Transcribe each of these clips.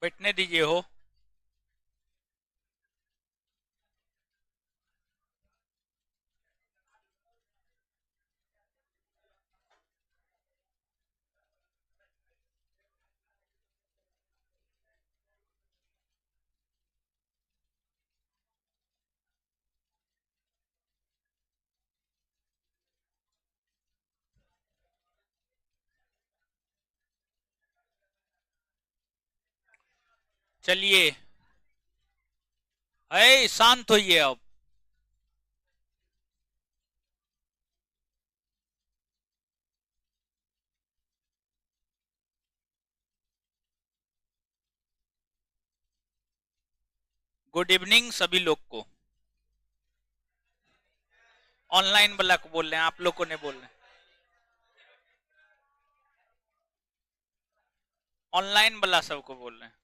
बैठने दीजिए हो। चलिए, है शांत होइए अब। गुड इवनिंग सभी लोग को। ऑनलाइन वाला को बोल रहे हैं, आप लोग को नहीं बोल रहे हैं। ऑनलाइन वाला सबको बोल रहे हैं।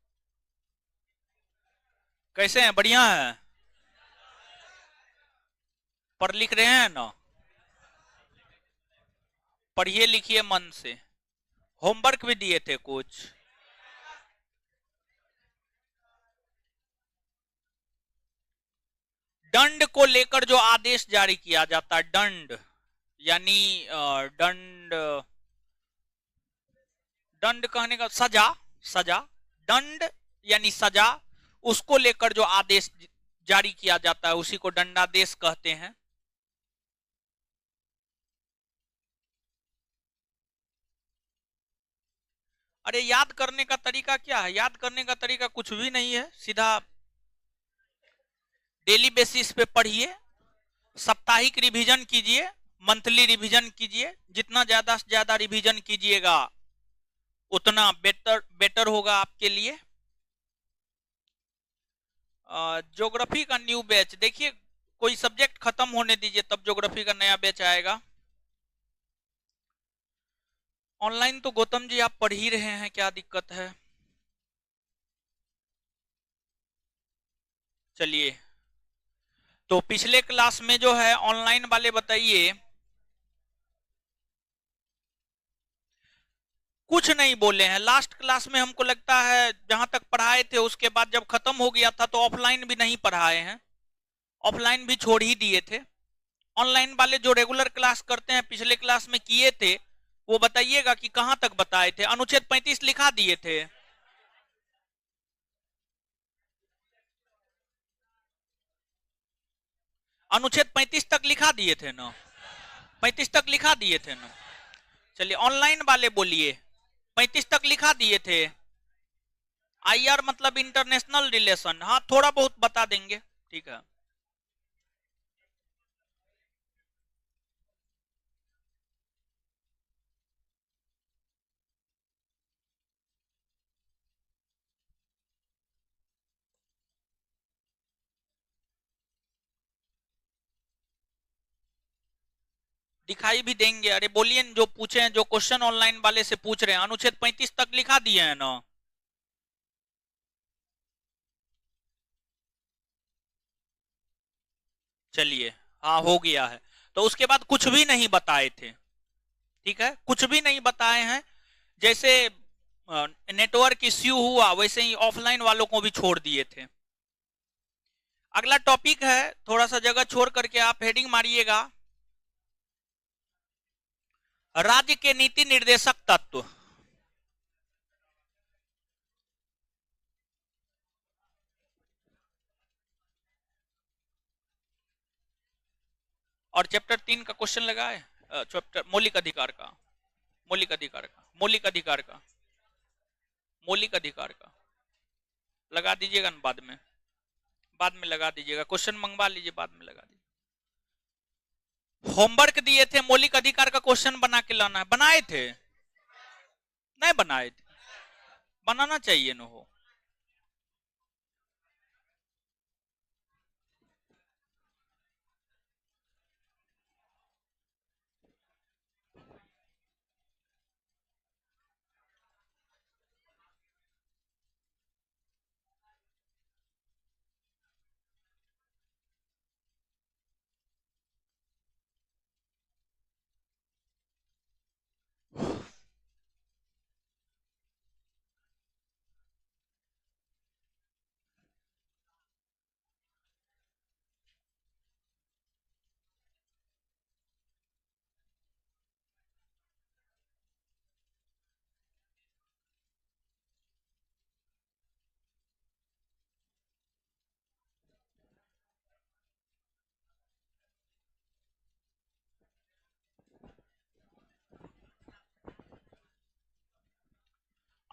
कैसे हैं? बढ़िया है? पढ़ लिख रहे हैं ना? पढ़िए लिखिए मन से। होमवर्क भी दिए थे कुछ? दंड को लेकर जो आदेश जारी किया जाता है, दंड यानी दंड। दंड कहने का सजा। सजा। दंड यानी सजा। उसको लेकर जो आदेश जारी किया जाता है उसी को दंडादेश कहते हैं। अरे याद करने का तरीका क्या है? याद करने का तरीका कुछ भी नहीं है, सीधा डेली बेसिस पे पढ़िए, साप्ताहिक रिवीजन कीजिए, मंथली रिवीजन कीजिए। जितना ज्यादा से ज्यादा रिवीजन कीजिएगा उतना बेटर बेटर होगा आपके लिए। ज्योग्राफी का न्यू बैच देखिए, कोई सब्जेक्ट खत्म होने दीजिए तब ज्योग्राफी का नया बैच आएगा। ऑनलाइन तो गौतम जी आप पढ़ ही रहे हैं, क्या दिक्कत है? चलिए, तो पिछले क्लास में जो है ऑनलाइन वाले बताइए। कुछ नहीं बोले हैं लास्ट क्लास में, हमको लगता है जहां तक पढ़ाए थे उसके बाद जब खत्म हो गया था तो ऑफलाइन भी नहीं पढ़ाए हैं, ऑफलाइन भी छोड़ ही दिए थे। ऑनलाइन वाले जो रेगुलर क्लास करते हैं पिछले क्लास में किए थे, वो बताइएगा कि कहां तक बताए थे। अनुच्छेद 35 लिखा दिए थे? अनुच्छेद 35 तक लिखा दिए थे ना? 35 तक लिखा दिए थे ना? चलिए ऑनलाइन वाले बोलिए, 35 तक लिखा दिए थे? आईआर मतलब इंटरनेशनल रिलेशन, हाँ थोड़ा बहुत बता देंगे, ठीक है। दिखाई भी देंगे। अरे बोलिए न, जो पूछे हैं, जो क्वेश्चन ऑनलाइन वाले से पूछ रहे हैं, अनुच्छेद 35 तक लिखा दिए हैं ना? चलिए, हाँ हो गया है। तो उसके बाद कुछ भी नहीं बताए थे, ठीक है, कुछ भी नहीं बताए हैं। जैसे नेटवर्क इश्यू हुआ वैसे ही ऑफलाइन वालों को भी छोड़ दिए थे। अगला टॉपिक है, थोड़ा सा जगह छोड़ करके आप हेडिंग मारिएगा, राज्य के नीति निर्देशक तत्व। और चैप्टर 3 का क्वेश्चन लगा है, चैप्टर मौलिक अधिकार का। मौलिक अधिकार का, मौलिक अधिकार का, मौलिक अधिकार का लगा दीजिएगा ना बाद में। बाद में लगा दीजिएगा, क्वेश्चन मंगवा लीजिए, बाद में लगा दीजिए। होमवर्क दिए थे, मौलिक अधिकार का क्वेश्चन बना के लाना है, बनाए थे? नहीं बनाए थे? बनाना चाहिए न हो।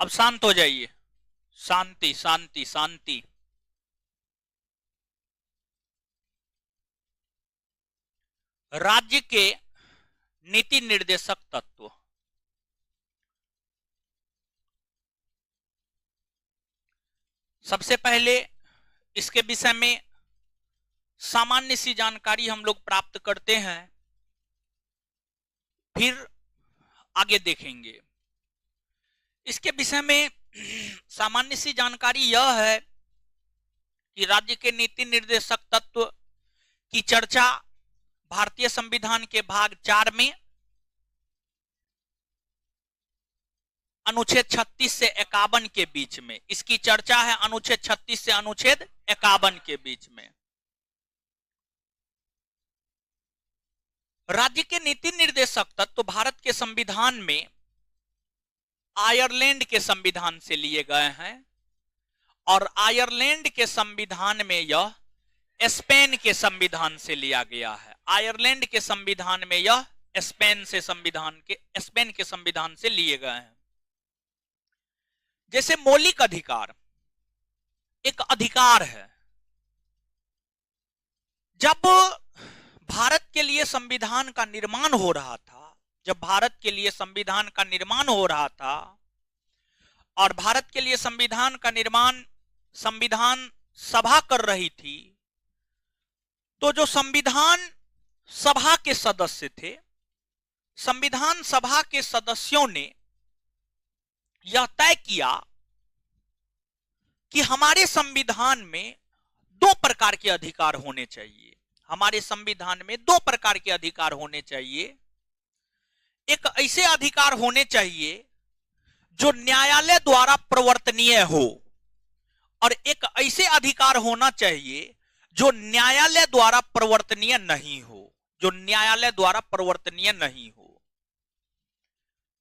अब शांत हो जाइए, शांति शांति शांति। राज्य के नीति निर्देशक तत्व। सबसे पहले इसके विषय में सामान्य सी जानकारी हम लोग प्राप्त करते हैं, फिर आगे देखेंगे। इसके विषय में सामान्य सी जानकारी यह है कि राज्य के नीति निर्देशक तत्व की चर्चा भारतीय संविधान के भाग 4 में अनुच्छेद 36 से 51 के बीच में, इसकी चर्चा है अनुच्छेद 36 से अनुच्छेद 51 के बीच में। राज्य के नीति निर्देशक तत्व भारत के संविधान में आयरलैंड के संविधान से लिए गए हैं और आयरलैंड के संविधान में यह स्पेन के संविधान से लिया गया है। आयरलैंड के संविधान में यह स्पेन के संविधान से लिए गए हैं। जैसे मौलिक अधिकार एक अधिकार है। जब भारत के लिए संविधान का निर्माण हो रहा था, जब भारत के लिए संविधान का निर्माण हो रहा था और भारत के लिए संविधान का निर्माण संविधान सभा कर रही थी, तो जो संविधान सभा के सदस्य थे, संविधान सभा के सदस्यों ने यह तय किया कि हमारे संविधान में 2 प्रकार के अधिकार होने चाहिए। हमारे संविधान में 2 प्रकार के अधिकार होने चाहिए। एक ऐसे अधिकार होने चाहिए जो न्यायालय द्वारा प्रवर्तनीय हो और एक ऐसे अधिकार होना चाहिए जो न्यायालय द्वारा प्रवर्तनीय नहीं हो, जो न्यायालय द्वारा प्रवर्तनीय नहीं हो।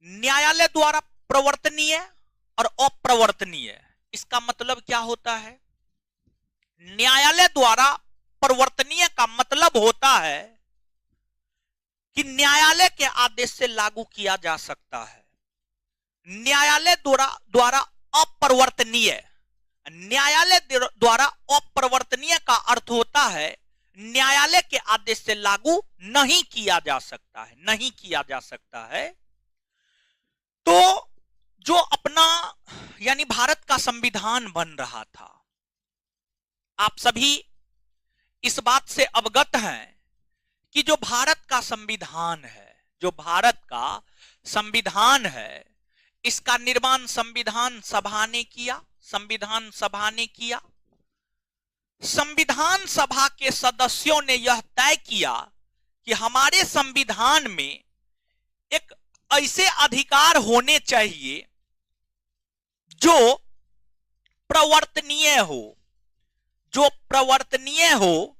न्यायालय द्वारा प्रवर्तनीय और अप्रवर्तनीय, इसका मतलब क्या होता है? न्यायालय द्वारा प्रवर्तनीय का मतलब होता है कि न्यायालय के आदेश से लागू किया जा सकता है। न्यायालय द्वारा अप्रवर्तनीय, न्यायालय द्वारा अप्रवर्तनीय का अर्थ होता है न्यायालय के आदेश से लागू नहीं किया जा सकता है, नहीं किया जा सकता है। तो जो अपना यानी भारत का संविधान बन रहा था, आप सभी इस बात से अवगत हैं कि जो भारत का संविधान है, जो भारत का संविधान है, इसका निर्माण संविधान सभा ने किया। संविधान सभा ने किया। संविधान सभा के सदस्यों ने यह तय किया कि हमारे संविधान में एक ऐसे अधिकार होने चाहिए जो प्रवर्तनीय हो, जो प्रवर्तनीय हो।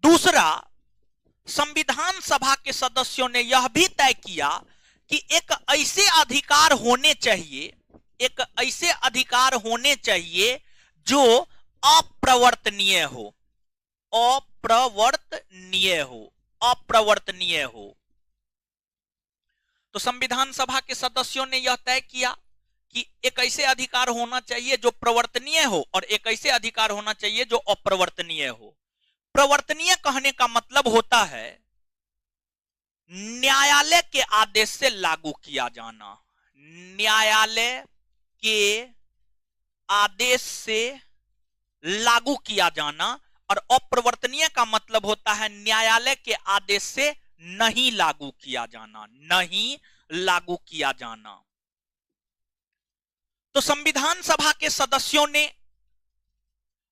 दूसरा, संविधान सभा के सदस्यों ने यह भी तय किया कि एक ऐसे अधिकार होने चाहिए, एक ऐसे अधिकार होने चाहिए जो अप्रवर्तनीय हो, अप्रवर्तनीय हो, अप्रवर्तनीय हो। तो संविधान सभा के सदस्यों ने यह तय किया कि एक ऐसे अधिकार होना चाहिए जो प्रवर्तनीय हो और एक ऐसे अधिकार होना चाहिए जो अप्रवर्तनीय हो। प्रवर्तनीय कहने का मतलब होता है न्यायालय के आदेश से लागू किया जाना, न्यायालय के आदेश से लागू किया जाना। और अप्रवर्तनीय का मतलब होता है न्यायालय के आदेश से नहीं लागू किया जाना, नहीं लागू किया जाना। तो संविधान सभा के सदस्यों ने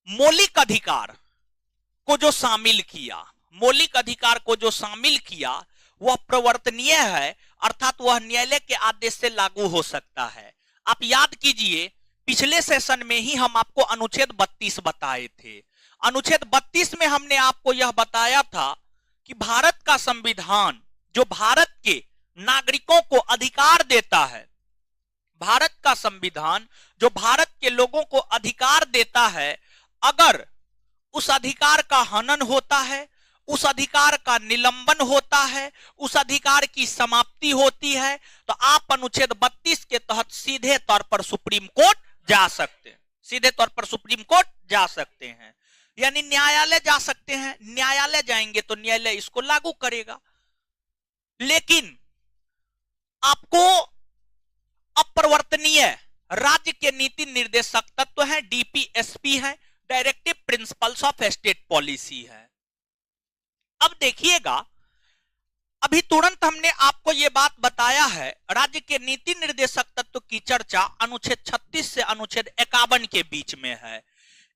मौलिक अधिकार को जो शामिल किया, मौलिक अधिकार को जो शामिल किया वह प्रवर्तनीय है, अर्थात वह न्यायालय के आदेश से लागू हो सकता है। आप याद कीजिए, पिछले सेशन में ही हम आपको अनुच्छेद 32 बताए थे। अनुच्छेद 32 में हमने आपको यह बताया था कि भारत का संविधान जो भारत के नागरिकों को अधिकार देता है, भारत का संविधान जो भारत के लोगों को अधिकार देता है, अगर उस अधिकार का हनन होता है, उस अधिकार का निलंबन होता है, उस अधिकार की समाप्ति होती है, तो आप अनुच्छेद 32 के तहत सीधे तौर पर सुप्रीम कोर्ट जा सकते हैं, सीधे तौर पर सुप्रीम कोर्ट जा सकते हैं, यानी न्यायालय जा सकते हैं। न्यायालय जाएंगे तो न्यायालय इसको लागू करेगा। लेकिन आपको अपरिवर्तनीय राज्य के नीति निर्देशक तत्व है, डीपीएसपी है, directive principles of state policy है। अब देखिएगा, अभी तुरंत हमने आपको यह बात बताया है, राज्य के नीति निर्देशक तत्व की चर्चा अनुच्छेद 36 से अनुच्छेद 51 के बीच में है।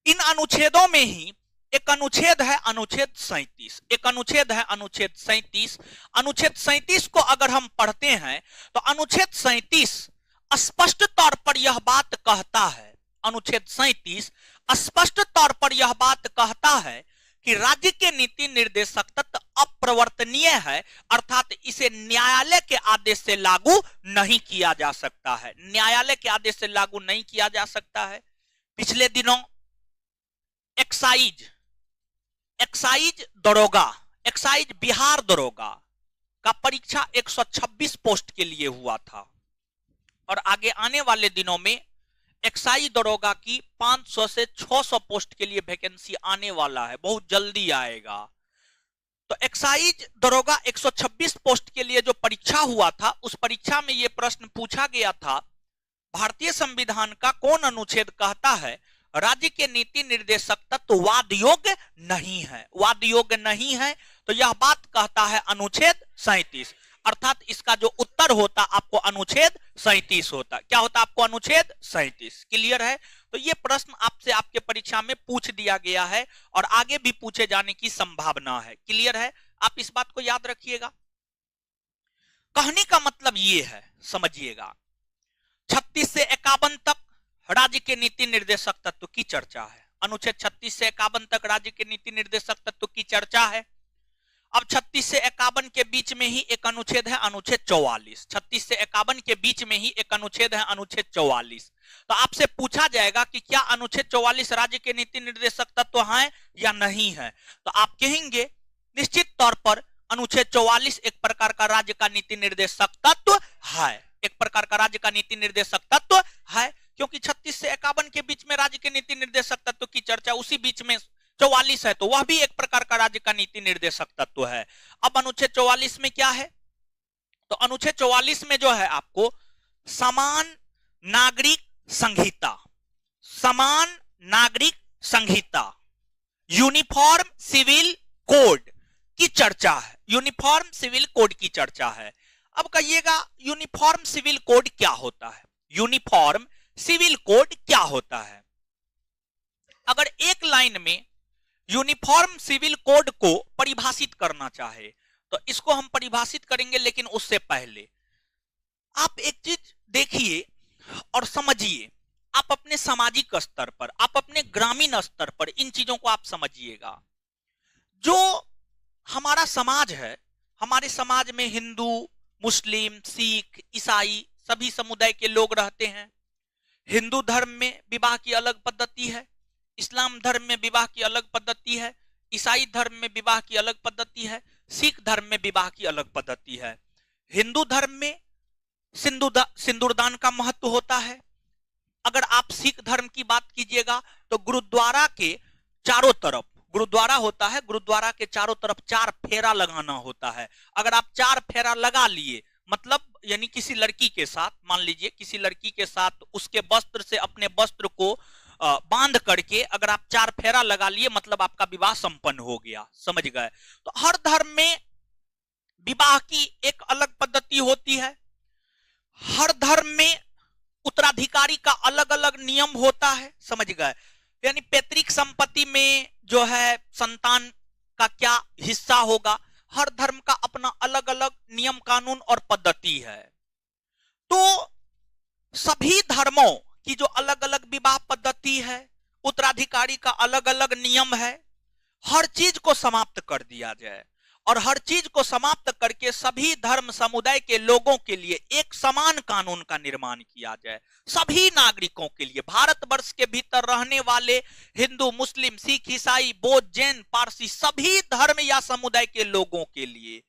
इन अनुच्छेदों में ही एक अनुच्छेद है अनुच्छेद 37, एक अनुच्छेद है अनुच्छेद 37। अनुच्छेद 37 को अगर हम पढ़ते हैं तो अनुच्छेद 37 स्पष्ट तौर पर यह बात कहता है, अनुच्छेद 37 स्पष्ट तौर पर यह बात कहता है कि राज्य के नीति निर्देशक तत्व अप्रवर्तनीय है, अर्थात इसे न्यायालय के आदेश से लागू नहीं किया जा सकता है, न्यायालय के आदेश से लागू नहीं किया जा सकता है। पिछले दिनों एक्साइज दरोगा, एक्साइज बिहार दरोगा का परीक्षा 126 पोस्ट के लिए हुआ था, और आगे आने वाले दिनों में एक्साइज दरोगा की 500 से 600 पोस्ट के लिए वैकेंसी आने वाला है, बहुत जल्दी आएगा। तो एक्साइज दरोगा 126 पोस्ट के लिए जो परीक्षा हुआ था, उस परीक्षा में यह प्रश्न पूछा गया था, भारतीय संविधान का कौन अनुच्छेद कहता है राज्य के नीति निर्देशक तत्व वाद योग्य नहीं है, वाद योग्य नहीं है, तो यह बात कहता है अनुच्छेद 37, अर्थात इसका जो उत्तर होता आपको अनुच्छेद 37 होता। क्या होता आपको? अनुच्छेद 37। क्लियर है? तो यह प्रश्न आपसे आपके परीक्षा में पूछ दिया गया है और आगे भी पूछे जाने की संभावना है। क्लियर है? आप इस बात को याद रखिएगा। कहने का मतलब यह है, समझिएगा, 36 से 51 तक राज्य के नीति निर्देशक तत्व की चर्चा है। अनुच्छेद 36 से 51 तक राज्य के नीति निर्देशक तत्व की चर्चा है। अब 36 से 51 के बीच में ही एक अनुच्छेद है अनुच्छेद 44। 36 से 51 के बीच में ही एक अनुच्छेद है अनुच्छेद 44। तो आपसे पूछा जाएगा कि क्या अनुच्छेद 44 राज्य के नीति निर्देशक तत्व हैं या नहीं है, तो आप कहेंगे निश्चित तौर पर अनुच्छेद 44 एक प्रकार का राज्य का नीति निर्देशक तत्व है, एक प्रकार का राज्य का नीति निर्देशक तत्व है, क्योंकि 36 से 51 के बीच में राज्य के नीति निर्देशक तत्व की चर्चा, उसी बीच में 44 है, तो वह भी एक प्रकार का राज्य का नीति निर्देशक तत्व है। अब अनुच्छेद 44 में क्या है? तो अनुच्छेद 44 में जो है आपको समान नागरिक संहिता, समान नागरिक संहिता, यूनिफॉर्म सिविल कोड की चर्चा है, यूनिफॉर्म सिविल कोड की चर्चा है। अब कहिएगा यूनिफॉर्म सिविल कोड क्या होता है? यूनिफॉर्म सिविल कोड क्या होता है? अगर एक लाइन में यूनिफॉर्म सिविल कोड को परिभाषित करना चाहे तो इसको हम परिभाषित करेंगे, लेकिन उससे पहले आप एक चीज देखिए और समझिए। आप अपने सामाजिक स्तर पर, आप अपने ग्रामीण स्तर पर इन चीजों को आप समझिएगा। जो हमारा समाज है, हमारे समाज में हिंदू, मुस्लिम, सिख, ईसाई सभी समुदाय के लोग रहते हैं। हिंदू धर्म में विवाह की अलग पद्धति है, इस्लाम धर्म में विवाह की अलग पद्धति है, ईसाई धर्म में विवाह की अलग पद्धति है, सिख धर्म में विवाह की अलग पद्धति है। हिंदू धर्म में सिंदूरदान का महत्व होता है। अगर आप सिख धर्म की बात कीजिएगा तो गुरुद्वारा के चारों तरफ, गुरुद्वारा होता है, गुरुद्वारा के चारों तरफ 4 फेरा लगाना होता है। अगर आप 4 फेरा लगा लिए, मतलब यानी किसी लड़की के साथ, मान लीजिए किसी लड़की के साथ उसके वस्त्र से अपने वस्त्र को बांध करके अगर आप 4 फेरा लगा लिए, मतलब आपका विवाह संपन्न हो गया। समझ गए? तो हर धर्म में विवाह की एक अलग पद्धति होती है, हर धर्म में उत्तराधिकारी का अलग अलग नियम होता है। समझ गए? यानी पैतृक संपत्ति में जो है संतान का क्या हिस्सा होगा, हर धर्म का अपना अलग अलग नियम कानून और पद्धति है। तो सभी धर्मों की जो अलग अलग विवाह पद्धति है, उत्तराधिकारी का अलग अलग नियम है, हर चीज को समाप्त कर दिया जाए और हर चीज को समाप्त करके सभी धर्म समुदाय के लोगों के लिए एक समान कानून का निर्माण किया जाए। सभी नागरिकों के लिए, भारतवर्ष के भीतर रहने वाले हिंदू, मुस्लिम, सिख, ईसाई, बौद्ध, जैन, पारसी, सभी धर्म या समुदाय के लोगों के लिए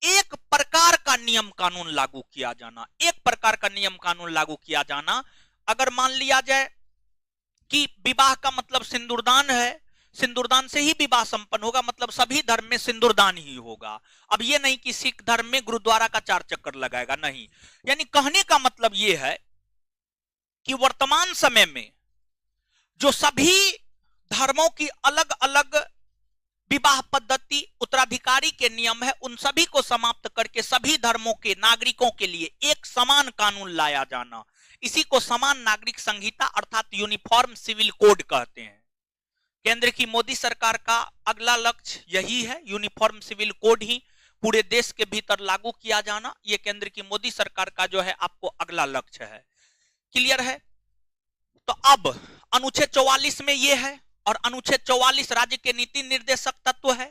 एक प्रकार का नियम कानून लागू किया जाना, एक प्रकार का नियम कानून लागू किया जाना। अगर मान लिया जाए कि विवाह का मतलब सिंदूरदान है, सिंदूरदान से ही विवाह संपन्न होगा, मतलब सभी धर्म में सिंदूरदान ही होगा। अब ये नहीं कि सिख धर्म में गुरुद्वारा का 4 चक्कर लगाएगा, नहीं। यानी कहने का मतलब ये है कि वर्तमान समय में जो सभी धर्मों की अलग अलग विवाह पद्धति, उत्तराधिकारी के नियम है, उन सभी को समाप्त करके सभी धर्मों के नागरिकों के लिए एक समान कानून लाया जाना, इसी को समान नागरिक संहिता अर्थात यूनिफॉर्म सिविल कोड कहते हैं। केंद्र की मोदी सरकार का अगला लक्ष्य यही है, यूनिफॉर्म सिविल कोड ही पूरे देश के भीतर लागू किया जाना। यह केंद्र की मोदी सरकार का जो है आपको अगला लक्ष्य है। क्लियर है? तो अब अनुच्छेद 44 में यह है, और अनुच्छेद 44 राज्य के नीति निर्देशक तत्व है।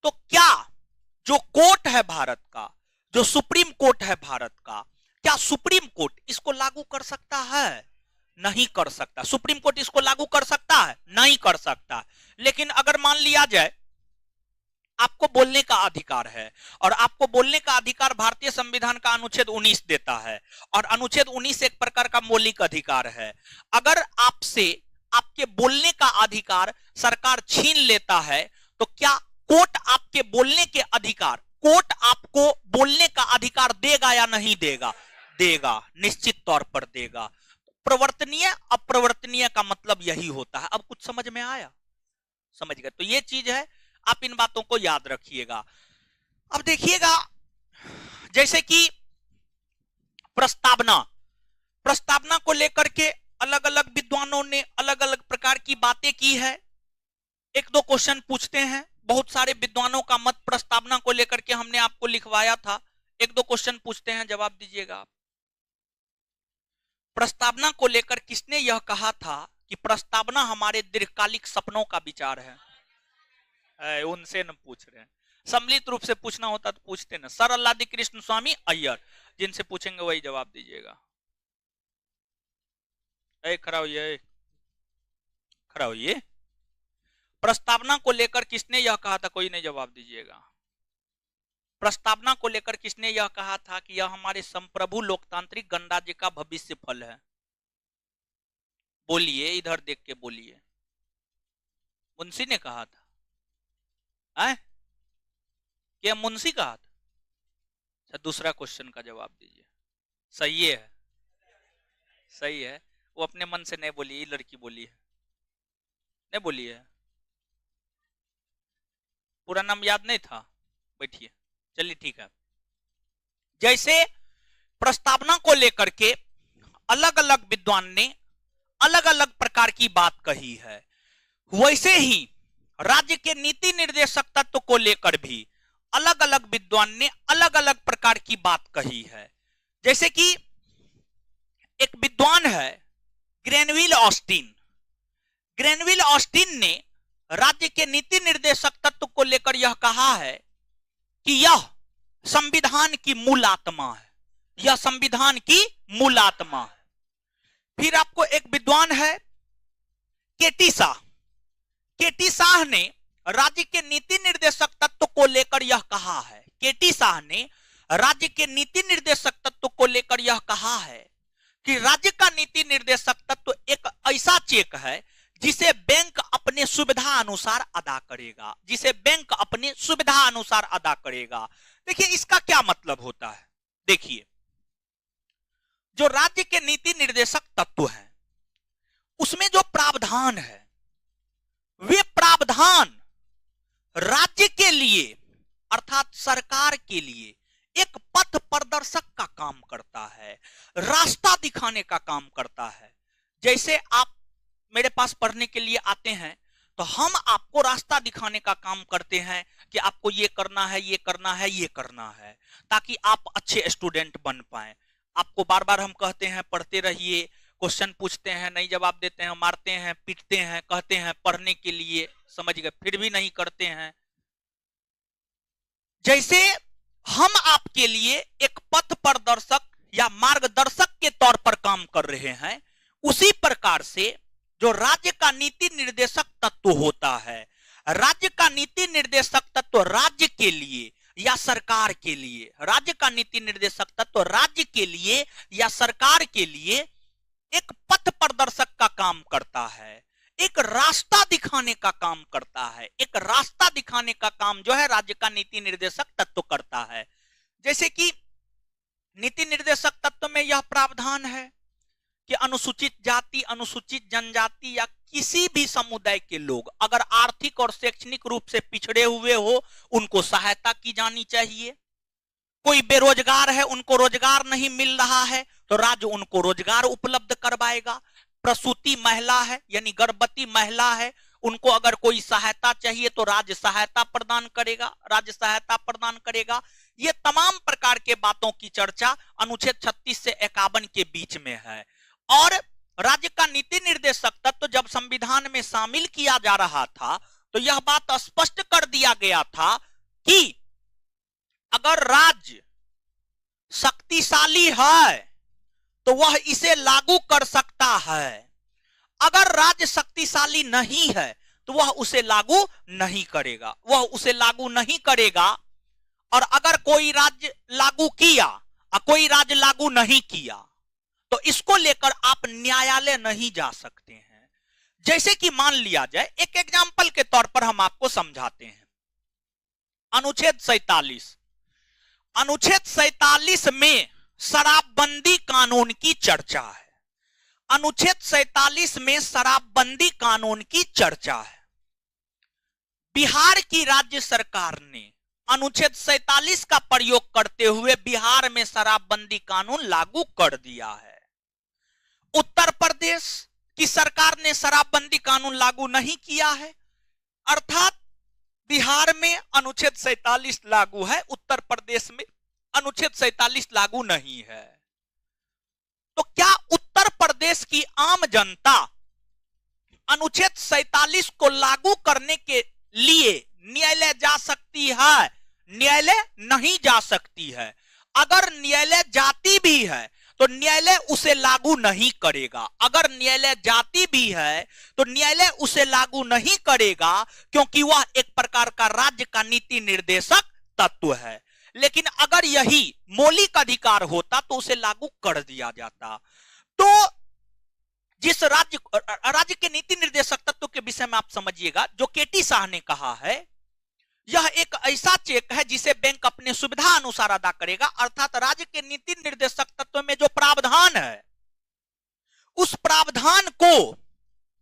तो क्या जो कोर्ट है भारत का, जो सुप्रीम कोर्ट है भारत का, क्या सुप्रीम कोर्ट इसको लागू कर सकता है? नहीं कर सकता। सुप्रीम कोर्ट इसको लागू कर सकता है? नहीं कर सकता। लेकिन अगर मान लिया जाए आपको बोलने का अधिकार है, और आपको बोलने का अधिकार भारतीय संविधान का अनुच्छेद 19 देता है, और अनुच्छेद 19 एक प्रकार का मौलिक अधिकार है। अगर आपसे आपके बोलने का अधिकार सरकार छीन लेता है, तो क्या कोर्ट आपके बोलने के अधिकार, कोर्ट आपको बोलने का अधिकार देगा या नहीं देगा? देगा, निश्चित तौर पर देगा। प्रवर्तनीय अप्रवर्तनीय का मतलब यही होता है। अब कुछ समझ में आया? समझ गए? तो ये चीज है, आप इन बातों को याद रखिएगा। अब देखिएगा, जैसे कि प्रस्तावना, प्रस्तावना को लेकर के अलग अलग विद्वानों ने अलग अलग प्रकार की बातें की है। एक दो क्वेश्चन पूछते हैं, बहुत सारे विद्वानों का मत प्रस्तावना को लेकर के हमने आपको लिखवाया था। एक दो क्वेश्चन पूछते हैं, जवाब दीजिएगा आप। प्रस्तावना को लेकर किसने यह कहा था कि प्रस्तावना हमारे दीर्घकालिक सपनों का विचार है? उनसे न पूछ रहे हैं, सम्मिलित रूप से पूछना होता तो पूछते ना। सर अल्लादी कृष्ण स्वामी अय्यर, जिनसे पूछेंगे वही जवाब दीजिएगा। खड़ा होइए, खड़ा होइए। प्रस्तावना को लेकर किसने यह कहा था? कोई नहीं जवाब दीजिएगा। प्रस्तावना को लेकर किसने यह कहा था कि यह हमारे संप्रभु लोकतांत्रिक गणराज्य का भविष्य फल है? बोलिए, इधर देख के बोलिए। मुंशी ने कहा था? क्या मुंशी कहा था? अच्छा, दूसरा क्वेश्चन का जवाब दीजिए। सही है, सही है। वो अपने मन से नहीं बोली, लड़की बोली है, नहीं बोली है। पूरा नाम याद नहीं था? बैठिए, चलिए ठीक है। जैसे प्रस्तावना को लेकर के अलग अलग विद्वान ने अलग अलग प्रकार की बात कही है, वैसे ही राज्य के नीति निर्देशक तत्व को लेकर भी अलग अलग विद्वान ने अलग अलग प्रकार की बात कही है। जैसे कि एक विद्वान है ग्रेनविल ऑस्टिन। ग्रेनविल ऑस्टिन ने राज्य के नीति निर्देशक तत्व को लेकर यह कहा है कि यह संविधान की मूल आत्मा है, यह संविधान की मूल आत्मा है। फिर आपको एक विद्वान है केटी शाह। केटी शाह ने राज्य के नीति निर्देशक तत्व को लेकर यह कहा है, केटी शाह ने राज्य के नीति निर्देशक तत्व को लेकर यह कहा है कि राज्य का नीति निर्देशक तत्व एक ऐसा चेक है जिसे बैंक अपने सुविधा अनुसार अदा करेगा, जिसे बैंक अपने सुविधा अनुसार अदा करेगा। देखिए इसका क्या मतलब होता है। देखिए, जो राज्य के नीति निर्देशक तत्व है उसमें जो प्रावधान है, वे प्रावधान राज्य के लिए अर्थात सरकार के लिए एक पथ प्रदर्शक का काम करता है, रास्ता दिखाने का काम करता है। जैसे आप मेरे पास पढ़ने के लिए आते हैं तो हम आपको रास्ता दिखाने का काम करते हैं कि आपको ये करना है, ये करना है, ये करना है, ताकि आप अच्छे स्टूडेंट बन पाए। आपको बार बार हम कहते हैं पढ़ते रहिए, क्वेश्चन पूछते हैं, नहीं जवाब देते हैं, मारते हैं, पीटते हैं, कहते हैं पढ़ने के लिए, समझ गए, फिर भी नहीं करते हैं। जैसे हम आपके लिए एक पथ प्रदर्शक या मार्गदर्शक के तौर पर काम कर रहे हैं, उसी प्रकार से जो राज्य का नीति निर्देशक तत्व होता है, राज्य का नीति निर्देशक तत्व राज्य के लिए या सरकार के लिए, राज्य का नीति निर्देशक तत्व राज्य के लिए या सरकार के लिए एक पथ प्रदर्शक का काम करता है, एक रास्ता दिखाने का काम करता है। एक रास्ता दिखाने का काम जो है राज्य का नीति निर्देशक तत्व करता है। जैसे कि नीति निर्देशक तत्व में यह प्रावधान है कि अनुसूचित जाति, अनुसूचित जनजाति या किसी भी समुदाय के लोग अगर आर्थिक और शैक्षणिक रूप से पिछड़े हुए हो, उनको सहायता की जानी चाहिए। कोई बेरोजगार है, उनको रोजगार नहीं मिल रहा है, तो राज्य उनको रोजगार उपलब्ध करवाएगा। प्रसूति महिला है यानी गर्भवती महिला है, उनको अगर कोई सहायता चाहिए तो राज्य सहायता प्रदान करेगा, राज्य सहायता प्रदान करेगा। ये तमाम प्रकार के बातों की चर्चा अनुच्छेद 36 से 51 के बीच में है। और राज्य का नीति निर्देशक तत्व जब संविधान में शामिल किया जा रहा था तो यह बात स्पष्ट कर दिया गया था कि अगर राज्य शक्तिशाली है तो वह इसे लागू कर सकता है, अगर राज्य शक्तिशाली नहीं है तो वह उसे लागू नहीं करेगा, वह उसे लागू नहीं करेगा। और अगर कोई राज्य लागू किया और कोई राज्य लागू नहीं किया तो इसको लेकर आप न्यायालय नहीं जा सकते हैं। जैसे कि मान लिया जाए, एक एग्जाम्पल के तौर पर हम आपको समझाते हैं। अनुच्छेद 47, अनुच्छेद 47 में शराबबंदी कानून की चर्चा है। अनुच्छेद 47 में शराबबंदी कानून की चर्चा है। बिहार की राज्य सरकार ने अनुच्छेद 47 का प्रयोग करते हुए बिहार में शराबबंदी कानून लागू कर दिया है। उत्तर प्रदेश की सरकार ने शराबबंदी कानून लागू नहीं किया है, अर्थात बिहार में अनुच्छेद 47 लागू है, उत्तर प्रदेश में अनुच्छेद 47 लागू नहीं है। तो क्या उत्तर प्रदेश की आम जनता अनुच्छेद 47 को लागू करने के लिए न्यायालय जा सकती है? न्यायालय नहीं जा सकती है। अगर न्यायालय जाती भी है तो न्यायालय उसे लागू नहीं करेगा। अगर न्यायालय जाती भी है तो न्यायालय उसे लागू नहीं करेगा, क्योंकि वह एक प्रकार का राज्य का नीति निर्देशक तत्व है। लेकिन अगर यही मौलिक अधिकार होता तो उसे लागू कर दिया जाता। तो जिस राज्य के नीति निर्देशक तत्व के विषय में आप समझिएगा, जो केटी शाह ने कहा है, यह एक ऐसा चेक है जिसे बैंक अपने सुविधा अनुसार अदा करेगा। अर्थात राज्य के नीति निर्देशक तत्व में जो प्रावधान है, उस प्रावधान को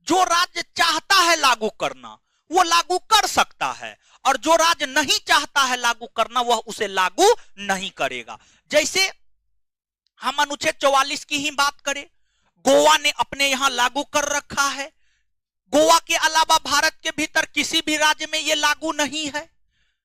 जो राज्य चाहता है लागू करना वो लागू कर सकता है, और जो राज्य नहीं चाहता है लागू करना वह उसे लागू नहीं करेगा। जैसे हम अनुच्छेद 44 की ही बात करें, गोवा ने अपने यहां लागू कर रखा है। गोवा के अलावा भारत के भीतर किसी भी राज्य में यह लागू नहीं है।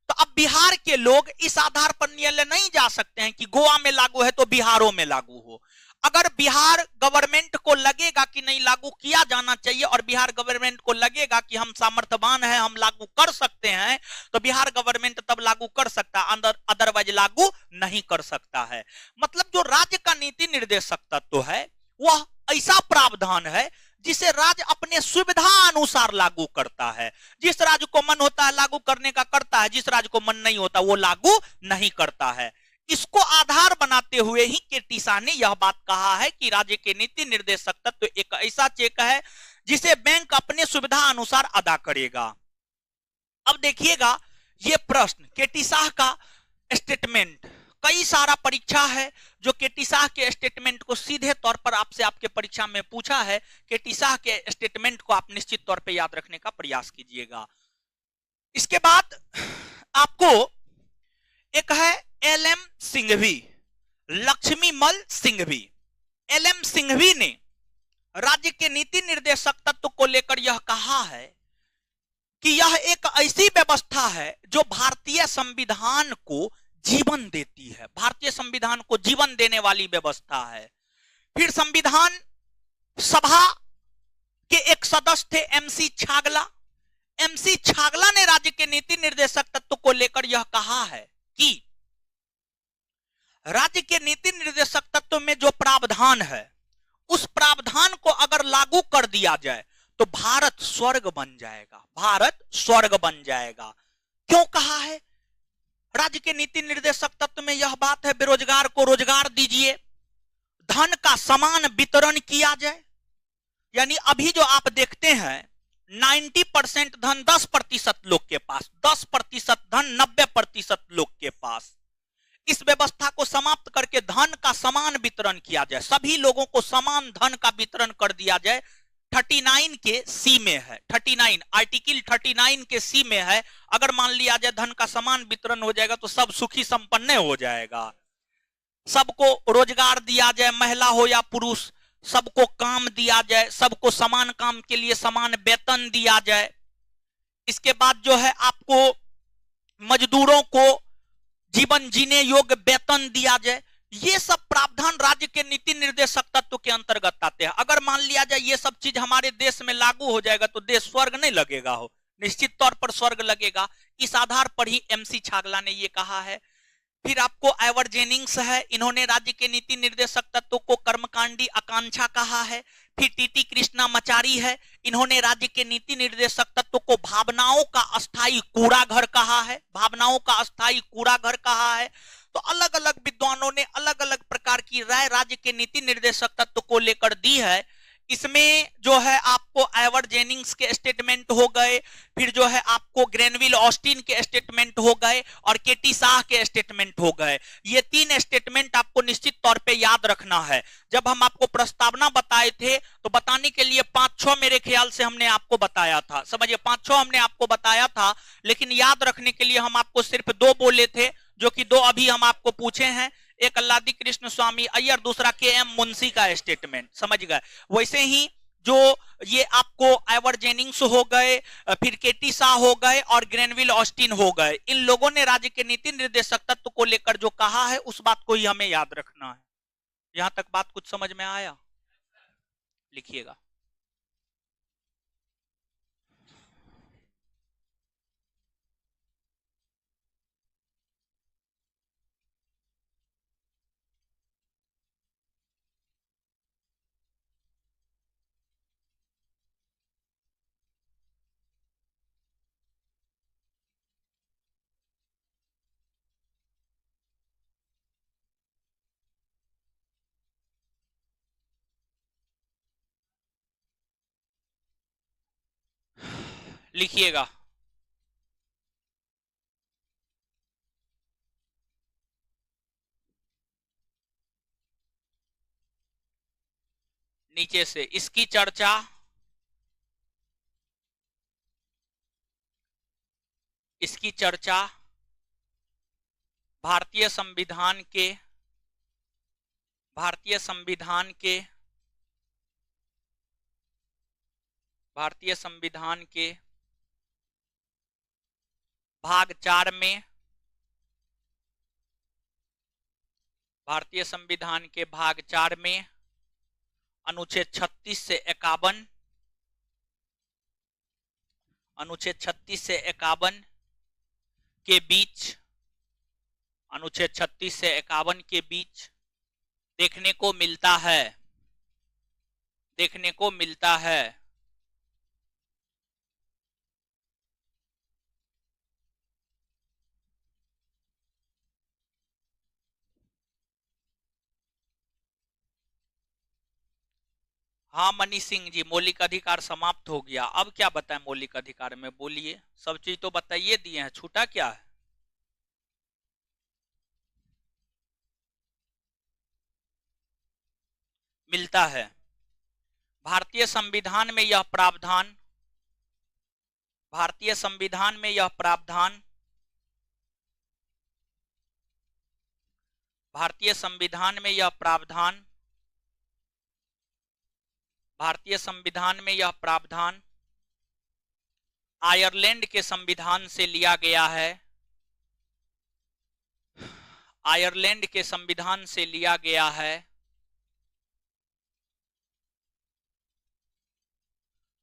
तो अब बिहार के लोग इस आधार पर न्यायालय नहीं जा सकते हैं कि गोवा में लागू है तो बिहारों में लागू हो। अगर बिहार गवर्नमेंट को लगेगा कि नहीं लागू किया जाना चाहिए, और बिहार गवर्नमेंट को लगेगा कि हम सामर्थ्यवान हैं, हम लागू कर सकते हैं, तो बिहार गवर्नमेंट तब लागू कर सकता है, अदरवाइज लागू नहीं कर सकता है। मतलब जो राज्य का नीति निर्देशक तत्व है वह ऐसा प्रावधान है जिसे राज्य अपने सुविधा अनुसार लागू करता है। जिस राज्य को मन होता है लागू करने का करता है, जिस राज्य को मन नहीं होता वो लागू नहीं करता है। इसको आधार बनाते हुए ही केटी शाह ने यह बात कहा है कि राज्य के नीति निर्देशक तत्व एक ऐसा चेक है जिसे बैंक अपने सुविधा अनुसार अदा करेगा। अब देखिएगा, ये प्रश्न केटी शाह का स्टेटमेंट, कई सारा परीक्षा है जो केटी शाह के स्टेटमेंट को सीधे तौर पर आपसे आपके परीक्षा में पूछा है। केटी शाह के स्टेटमेंट को आप निश्चित तौर पे याद रखने का प्रयास कीजिएगा। इसके बाद आपको एक है एल.एम. सिंघवी, लक्ष्मीमल सिंघवी। एल.एम. सिंघवी ने राज्य के नीति निर्देशक तत्व को लेकर यह कहा है कि यह एक ऐसी व्यवस्था है जो भारतीय संविधान को जीवन देती है, भारतीय संविधान को जीवन देने वाली व्यवस्था है। फिर संविधान सभा के एक सदस्य थे एम.सी. छागला। एम.सी. छागला ने राज्य के नीति निर्देशक तत्व को लेकर यह कहा है कि राज्य के नीति निर्देशक तत्व में जो प्रावधान है उस प्रावधान को अगर लागू कर दिया जाए तो भारत स्वर्ग बन जाएगा, भारत स्वर्ग बन जाएगा। क्यों कहा है? राज्य के नीति निर्देशक तत्व में यह बात है, बेरोजगार को रोजगार दीजिए, धन का समान वितरण किया जाए। यानी अभी जो आप देखते हैं 90% धन 10% लोग के पास, 10% धन 90% लोग के पास। इस व्यवस्था को समाप्त करके धन का समान वितरण किया जाए, सभी लोगों को समान धन का वितरण कर दिया जाए। 39 के सी में है, 39 आर्टिकल 39 के सी में है। अगर मान लिया जाए धन का समान वितरण हो जाएगा तो सब सुखी संपन्न हो जाएगा। सबको रोजगार दिया जाए, महिला हो या पुरुष, सबको काम दिया जाए, सबको समान काम के लिए समान वेतन दिया जाए। इसके बाद जो है आपको मजदूरों को जीवन जीने योग्य वेतन दिया जाए। ये सब प्रावधान राज्य के नीति निर्देशक तत्व के अंतर्गत आते हैं। अगर मान लिया जाए ये सब चीज हमारे देश में लागू हो जाएगा तो देश स्वर्ग नहीं लगेगा, हो निश्चित तौर पर स्वर्ग लगेगा। इस आधार पर ही एमसी छागला ने ये कहा है। फिर आपको एवर जेनिंग्स है, इन्होंने राज्य के नीति निर्देशक तत्व को कर्मकांडी आकांक्षा कहा है। फिर टीटी कृष्णामाचारी है, इन्होंने राज्य के नीति निर्देशक तत्व को भावनाओं का अस्थायी कूड़ा घर कहा है, भावनाओं का अस्थायी कूड़ा घर कहा है। तो अलग अलग विद्वानों ने अलग अलग प्रकार की राय राज्य के नीति निर्देशक तत्व को लेकर दी है। इसमें जो है आपको एवर जेनिंग्स के स्टेटमेंट हो गए, फिर जो है आपको ग्रेनविल ऑस्टिन के स्टेटमेंट हो गए और केटी शाह के स्टेटमेंट हो गए। ये 3 स्टेटमेंट आपको निश्चित तौर पे याद रखना है। जब हम आपको प्रस्तावना बताए थे तो बताने के लिए 5-6 मेरे ख्याल से हमने आपको बताया था, समझिए 5-6 हमने आपको बताया था, लेकिन याद रखने के लिए हम आपको सिर्फ 2 बोले थे, जो कि 2 अभी हम आपको पूछे हैं। एक अल्लादी कृष्ण स्वामी अय्यर, दूसरा के.एम. मुंशी का स्टेटमेंट, समझ गए। वैसे ही जो ये आपको एवर जेनिंग्स हो गए, फिर केटी शाह हो गए और ग्रेनविल ऑस्टिन हो गए, इन लोगों ने राज्य के नीति निर्देशक तत्व को लेकर जो कहा है उस बात को ही हमें याद रखना है। यहां तक बात कुछ समझ में आया? लिखिएगा। लिखिएगा। नीचे से इसकी चर्चा भारतीय संविधान के भारतीय संविधान के भाग 4 में, भारतीय संविधान के भाग 4 में अनुच्छेद 36 से 51, अनुच्छेद 36 से 51 के बीच, अनुच्छेद 36 से 51 के बीच देखने को मिलता है हाँ मनीष सिंह जी, मौलिक अधिकार समाप्त हो गया। अब क्या बताएं मौलिक अधिकार में? बोलिए, सब चीज तो बताइए दिए हैं, छूटा क्या है? मिलता है भारतीय संविधान में यह प्रावधान, भारतीय संविधान में यह प्रावधान, भारतीय संविधान में यह प्रावधान, भारतीय संविधान में यह प्रावधान आयरलैंड के संविधान से लिया गया है, आयरलैंड के संविधान से लिया गया है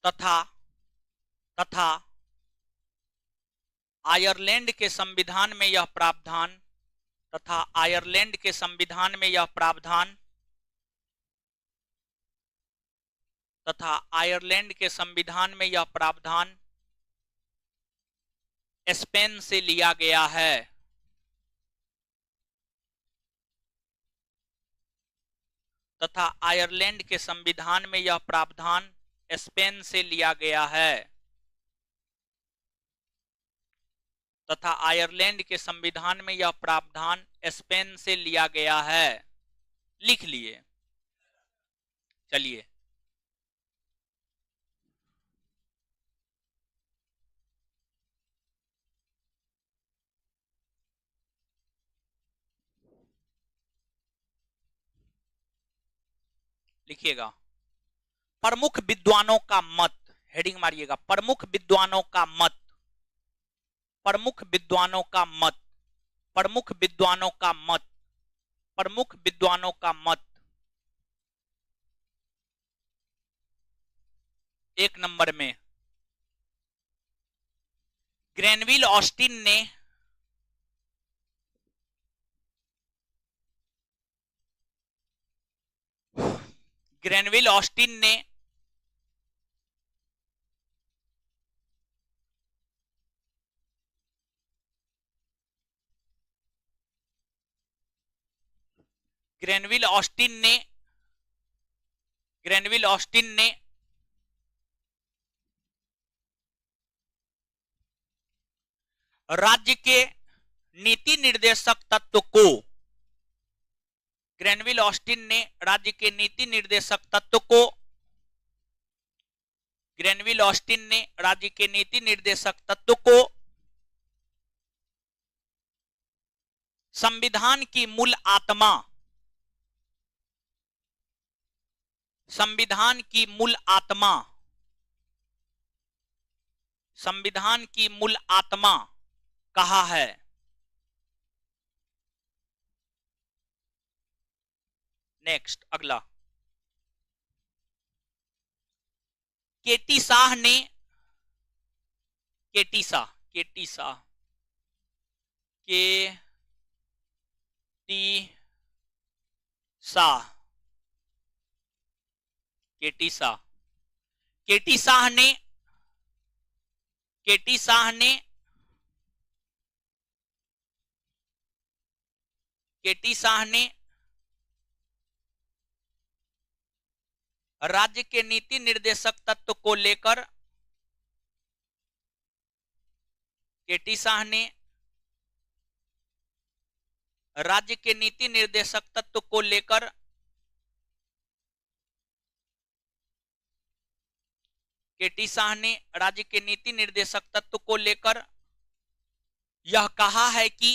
तथा आयरलैंड के संविधान में यह प्रावधान तथा आयरलैंड के संविधान में यह प्रावधान तथा आयरलैंड के संविधान में यह प्रावधान स्पेन से लिया गया है। तथा आयरलैंड के संविधान में यह प्रावधान स्पेन से लिया गया है। तथा आयरलैंड के संविधान में यह प्रावधान स्पेन से लिया गया है। लिख लिए। चलिए लिखिएगा। प्रमुख विद्वानों का मत, हेडिंग मारिएगा, प्रमुख विद्वानों का मत, प्रमुख विद्वानों का मत, प्रमुख विद्वानों का मत, प्रमुख विद्वानों का मत। एक नंबर में ग्रेनविल ऑस्टिन ने ग्रेनविल ऑस्टिन ने ग्रेनविल ऑस्टिन ने ग्रेनविल ऑस्टिन ने राज्य के नीति निर्देशक तत्व को ग्रेनविल ऑस्टिन ने राज्य के नीति निर्देशक तत्व को ग्रेनविल ऑस्टिन ने राज्य के नीति निर्देशक तत्व को संविधान की मूल आत्मा संविधान की मूल आत्मा संविधान की मूल आत्मा कहा है। नेक्स्ट अगला, केटी शाह ने केटी शाह केटी शाह के टी शाह केटी शाह केटी शाह ने केटी शाह ने केटी शाह ने राज्य के नीति निर्देशक तत्व को लेकर केटी शाह ने राज्य के नीति निर्देशक तत्व को लेकर केटी शाह ने राज्य के नीति निर्देशक तत्व को लेकर यह कहा है कि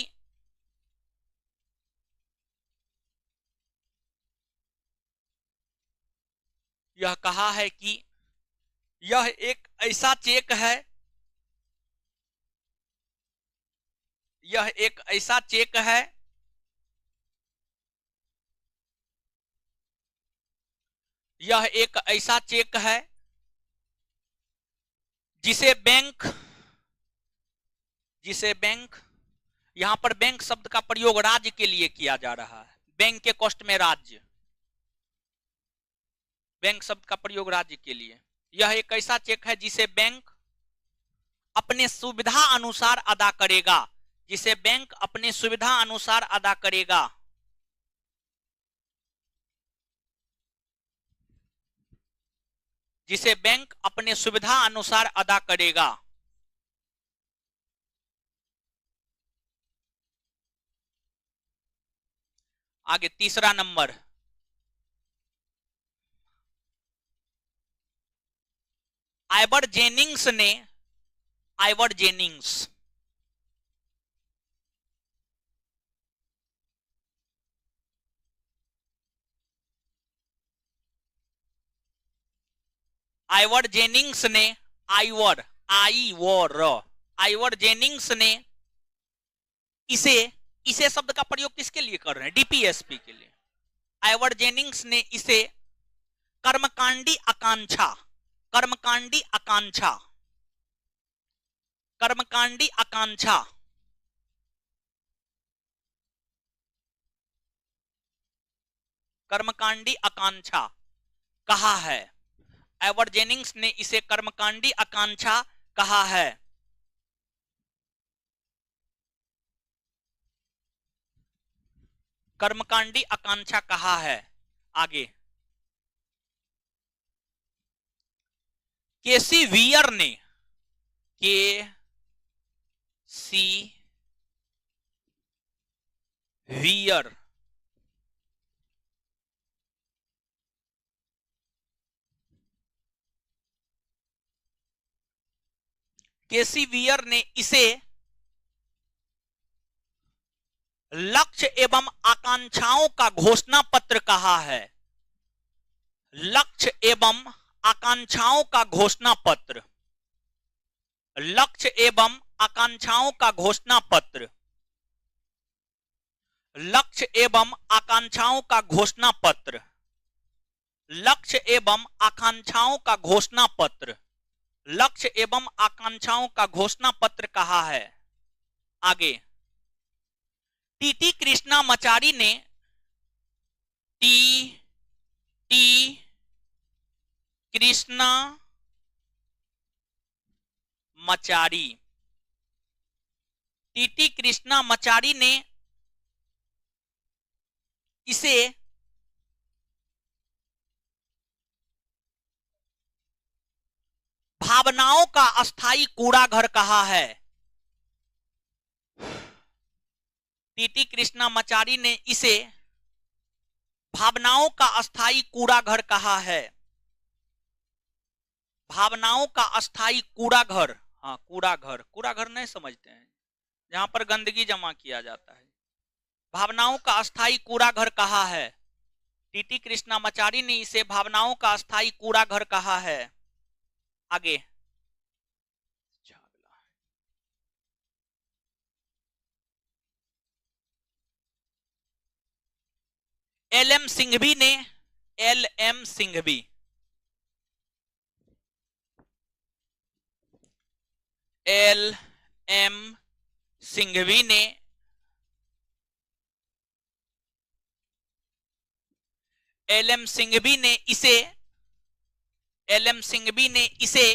यह कहा है कि यह एक ऐसा चेक है यह एक ऐसा चेक है यह एक ऐसा चेक है जिसे बैंक यहां पर बैंक शब्द का प्रयोग राज्य के लिए किया जा रहा है। बैंक के कॉस्ट में राज्य, बैंक शब्द का प्रयोग राज्य के लिए। यह एक ऐसा चेक है जिसे बैंक अपने सुविधा अनुसार अदा करेगा, जिसे बैंक अपने सुविधा अनुसार अदा करेगा। जिसे बैंक अपने सुविधा अनुसार अदा करेगा। आगे तीसरा नंबर, आइवर जेनिंग्स ने आइवर जेनिंग्स आइवर जेनिंग्स ने आइवर आइवर जेनिंग्स ने इसे इसे शब्द का प्रयोग किसके लिए कर रहे हैं? डीपीएसपी के लिए। आइवर जेनिंग्स ने इसे कर्मकांडी आकांक्षा कर्मकांडी आकांक्षा कर्मकांडी आकांक्षा कर्मकांडी आकांक्षा कहा है। एडवर्ड जेनिंग्स ने इसे कर्मकांडी आकांक्षा कहा है। कर्मकांडी आकांक्षा कहा है। आगे केसी वियर ने, के सी वियर केसी वियर ने इसे लक्ष्य एवं आकांक्षाओं का घोषणा पत्र कहा है। लक्ष्य एवं आकांक्षाओं का घोषणा पत्र, लक्ष्य एवं आकांक्षाओं का घोषणा पत्र, लक्ष्य एवं आकांक्षाओं का घोषणा पत्र, लक्ष्य एवं आकांक्षाओं का घोषणा पत्र, लक्ष्य एवं आकांक्षाओं का घोषणा पत्र कहा है। आगे टीटी कृष्णामाचारी ने, टी कृष्णामाचारी, टीटी कृष्णामाचारी ने इसे भावनाओं का अस्थाई कूड़ा घर कहा है। टीटी कृष्णामाचारी ने इसे भावनाओं का अस्थाई कूड़ा घर कहा है। भावनाओं का अस्थाई कूड़ा घर, हाँ कूड़ा घर, कूड़ा घर नहीं समझते हैं जहां पर गंदगी जमा किया जाता है। भावनाओं का अस्थाई कूड़ा घर कहा है। टीटी कृष्णामाचारी ने इसे भावनाओं का अस्थाई कूड़ा घर कहा है। आगे एल.एम. सिंघवी ने, एल.एम. सिंघवी, एल.एम. सिंघवी ने एल.एम. सिंघवी ने इसे, एल.एम. सिंघवी ने इसे,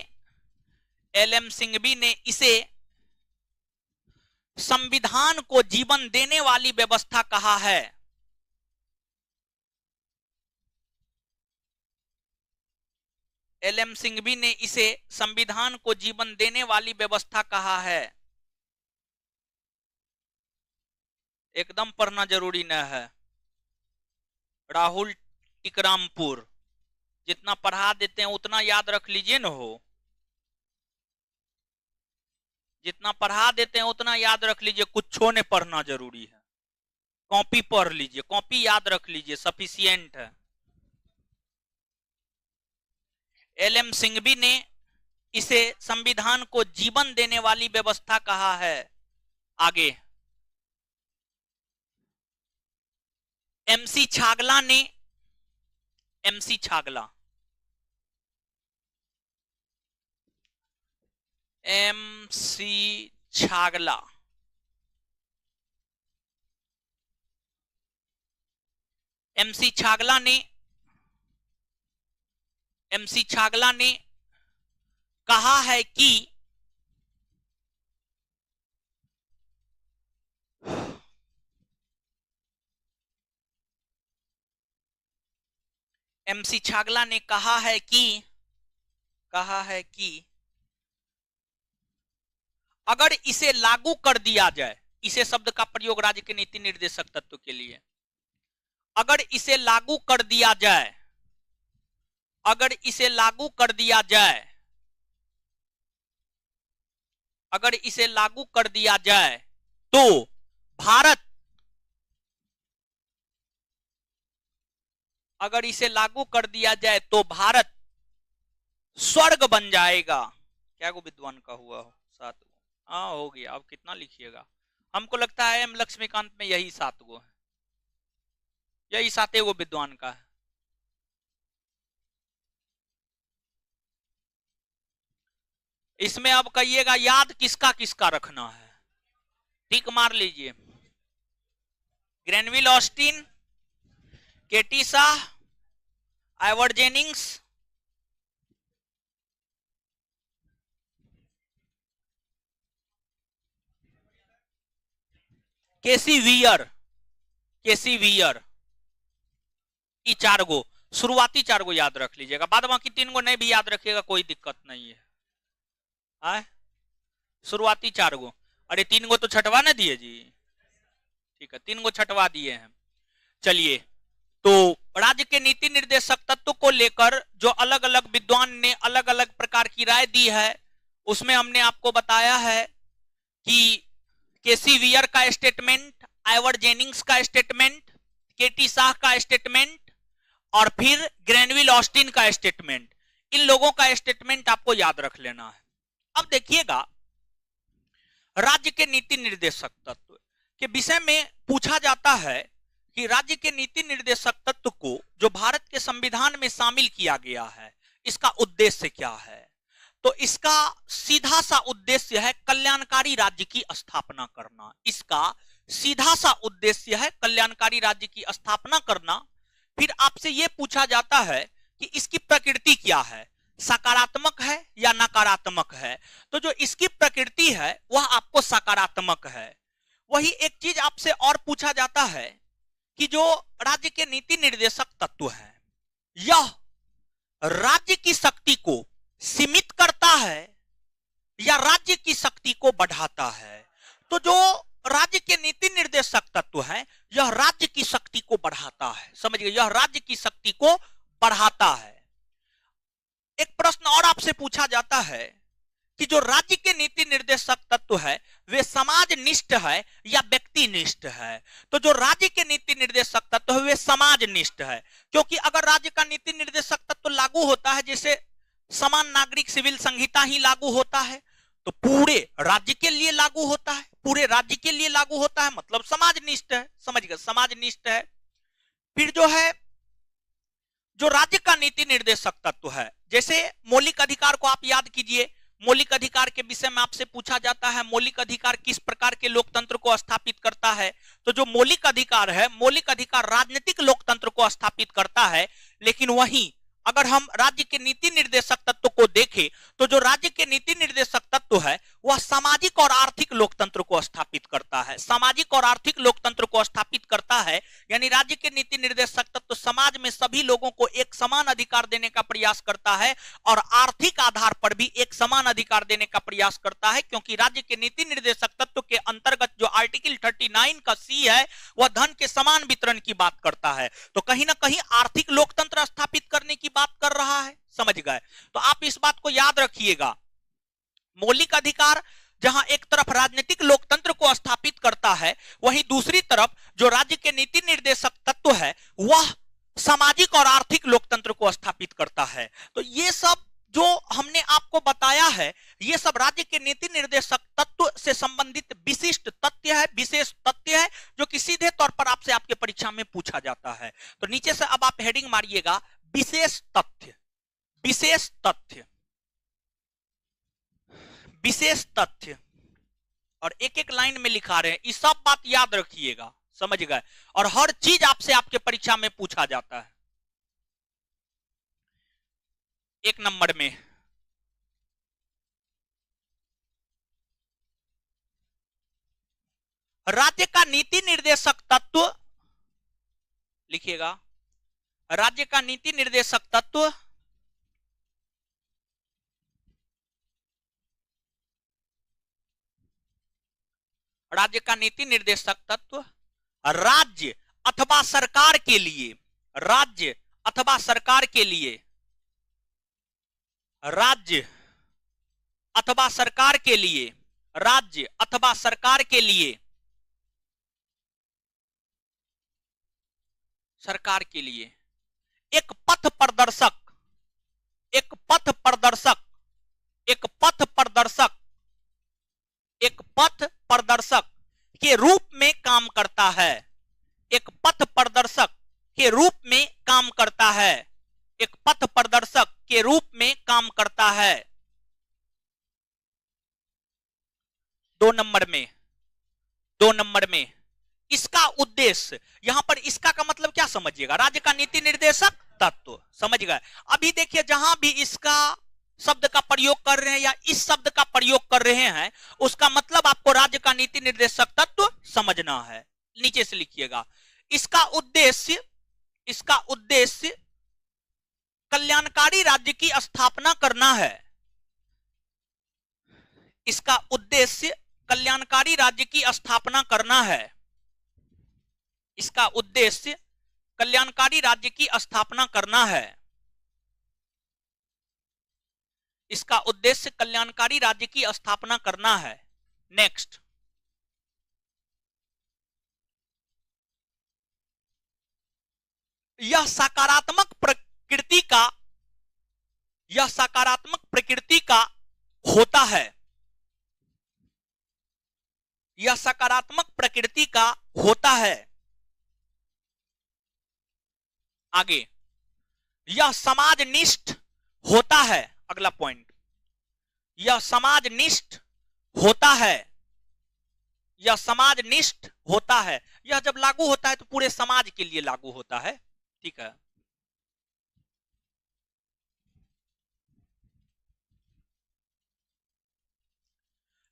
एल.एम. सिंघवी ने इसे संविधान को जीवन देने वाली व्यवस्था कहा है। एल.एम. सिंघवी ने इसे संविधान को जीवन देने वाली व्यवस्था कहा है। एकदम पढ़ना जरूरी न है। राहुल टिकरामपुर, जितना पढ़ा देते हैं उतना याद रख लीजिए न हो, जितना पढ़ा देते हैं उतना याद रख लीजिए, कुछ ने पढ़ना जरूरी है। कॉपी पढ़ लीजिए, कॉपी याद रख लीजिए, सफिशिएंट है। एल.एम. सिंघवी ने इसे संविधान को जीवन देने वाली व्यवस्था कहा है। आगे एम.सी. छागला ने, M C. Chagla, M C. Chagla, M C. Chagla ने, एम.सी. छागला ने कहा है कि एम.सी. छागला ने कहा है कि अगर इसे लागू कर दिया जाए, इसे शब्द का प्रयोग राज्य के नीति निर्देशक तत्व के लिए, अगर इसे लागू कर दिया जाए, अगर इसे लागू कर दिया जाए, अगर इसे लागू कर दिया जाए तो भारत, अगर इसे लागू कर दिया जाए तो भारत स्वर्ग बन जाएगा। क्या गो विद्वान का हुआ हो? 7 गो। हाँ हो गया। अब कितना लिखिएगा? हमको लगता है एम लक्ष्मीकांत में यही 7 गो है, यही 7 गो विद्वान का है। इसमें अब कहिएगा याद किसका किसका रखना है, टिक मार लीजिए। ग्रेनविल ऑस्टिन, केटी शाह, आइवर जेनिंग्स, केसी वियर, केसी वियर, ये 4 गो शुरुआती 4 गो याद रख लीजिएगा, बाद बाकी 3 गो नहीं भी याद रखिएगा कोई दिक्कत नहीं है। आए शुरुआती 4 गो, अरे 3 गो तो छटवा ना दिए जी, ठीक है 3 गो छटवा दिए हैं। चलिए, तो राज्य के नीति निर्देशक तत्व को लेकर जो अलग अलग विद्वान ने अलग अलग प्रकार की राय दी है, उसमें हमने आपको बताया है कि केसी वियर का स्टेटमेंट, आइवर जेनिंग्स का स्टेटमेंट, केटी शाह का स्टेटमेंट और फिर ग्रेनविल ऑस्टिन का स्टेटमेंट, इन लोगों का स्टेटमेंट आपको याद रख लेना है। अब देखिएगा, राज्य के नीति निर्देशक तत्व के विषय में पूछा जाता है कि राज्य के नीति निर्देशक तत्व को जो भारत के संविधान में शामिल किया गया है, इसका उद्देश्य क्या है? तो इसका सीधा सा उद्देश्य है कल्याणकारी राज्य की स्थापना करना। इसका सीधा सा उद्देश्य है कल्याणकारी राज्य की स्थापना करना। फिर आपसे यह पूछा जाता है कि इसकी प्रकृति क्या है, सकारात्मक है या नकारात्मक है? तो जो इसकी प्रकृति है वह आपको सकारात्मक है। वही एक चीज आपसे और पूछा जाता है कि जो राज्य के नीति निर्देशक तत्व है, यह राज्य की शक्ति को सीमित करता है या राज्य की शक्ति को बढ़ाता है? तो जो राज्य के नीति निर्देशक तत्व है, यह राज्य की शक्ति को बढ़ाता है। समझिए, यह राज्य की शक्ति को बढ़ाता है। एक प्रश्न और आपसे पूछा जाता है कि जो राज्य के नीति निर्देशक तत्व है वे समाजनिष्ठ है या व्यक्तिनिष्ठ है? तो जो राज्य के नीति निर्देशक तत्व है वे समाजनिष्ठ है, क्योंकि अगर राज्य का नीति निर्देशक तत्व लागू होता है, जैसे समान नागरिक सिविल संहिता ही लागू होता है, तो पूरे राज्य के लिए लागू होता है, पूरे राज्य के लिए लागू होता है, मतलब समाजनिष्ठ है। समझ गए, समाजनिष्ठ है। फिर जो है, जो राज्य का नीति निर्देशक तत्व है, जैसे मौलिक अधिकार को आप याद कीजिए, मौलिक अधिकार के विषय में आपसे पूछा जाता है मौलिक अधिकार किस प्रकार के लोकतंत्र को स्थापित करता है? तो जो मौलिक अधिकार है, मौलिक अधिकार राजनीतिक लोकतंत्र को स्थापित करता है। लेकिन वहीं अगर हम राज्य के नीति निर्देशक तत्व को देखें तो जो राज्य के नीति निर्देशक तत्व है वह सामाजिक और आर्थिक लोकतंत्र को स्थापित करता है। सामाजिक और आर्थिक लोकतंत्र को स्थापित करता है, यानी राज्य के नीति निर्देशक तत्व समाज में सभी लोगों को एक समान अधिकार देने का प्रयास करता है और आर्थिक आधार पर भी एक समान अधिकार देने का प्रयास करता है, क्योंकि राज्य के नीति निर्देशक तत्व के अंतर्गत जो आर्टिकल 39 का सी है वह धन के समान वितरण की बात करता है। तो कहीं ना कहीं आर्थिक लोकतंत्र स्थापित करने की बात कर रहा है। समझ गए? तो आप इस बात को याद रखिएगा, मौलिक अधिकार जहां एक तरफ राजनीतिक लोकतंत्र को स्थापित करता है, वहीं दूसरी तरफ जो राज्य के नीति निर्देशक तत्व है वह सामाजिक और आर्थिक लोकतंत्र को स्थापित करता है। तो ये सब जो हमने आपको बताया है, ये सब राज्य के नीति निर्देशक तत्व से संबंधित विशिष्ट तथ्य है, विशेष तथ्य है, जो कि सीधे तौर पर आपसे आपके परीक्षा में पूछा जाता है। तो नीचे से अब आप हेडिंग मारिएगा, विशेष तथ्य, विशेष तथ्य, विशेष तथ्य, और एक एक लाइन में लिखा रहे हैं। ये सब बात याद रखिएगा, समझ गए? और हर चीज आपसे आपके परीक्षा में पूछा जाता है। एक नंबर में राज्य का नीति निर्देशक तत्व लिखिएगा, राज्य का नीति निर्देशक तत्व राज्य का नीति निर्देशक तत्व राज्य अथवा सरकार के लिए, राज्य अथवा सरकार के लिए, राज्य अथवा सरकार के लिए, राज्य अथवा सरकार के लिए, सरकार के लिए एक पथ प्रदर्शक, एक पथ प्रदर्शक, एक पथ प्रदर्शक, एक पथ प्रदर्शक के रूप में काम करता है, एक पथ प्रदर्शक के रूप में काम करता है, एक पथ प्रदर्शक के रूप में काम करता है। 2 नंबर में, 2 नंबर में इसका उद्देश्य, यहां पर इसका का मतलब क्या समझिएगा, राज्य का नीति निर्देशक तत्व, समझ गए। अभी देखिए जहां भी इसका शब्द का प्रयोग कर रहे हैं या इस शब्द का प्रयोग कर रहे हैं, उसका मतलब आपको राज्य का नीति निर्देशक तत्व समझना है। नीचे से लिखिएगा, इसका उद्देश्य, इसका उद्देश्य कल्याणकारी राज्य की स्थापना करना है। इसका उद्देश्य कल्याणकारी राज्य की स्थापना करना है। इसका उद्देश्य कल्याणकारी राज्य की स्थापना करना है। इसका उद्देश्य कल्याणकारी राज्य की स्थापना करना है। नेक्स्ट, यह सकारात्मक प्रकृति का, यह सकारात्मक प्रकृति का होता है। यह सकारात्मक प्रकृति का होता है। आगे, यह समाजनिष्ठ होता है। अगला पॉइंट, यह समाजनिष्ठ होता है। यह समाजनिष्ठ होता है। यह जब लागू होता है तो पूरे समाज के लिए लागू होता है, ठीक है।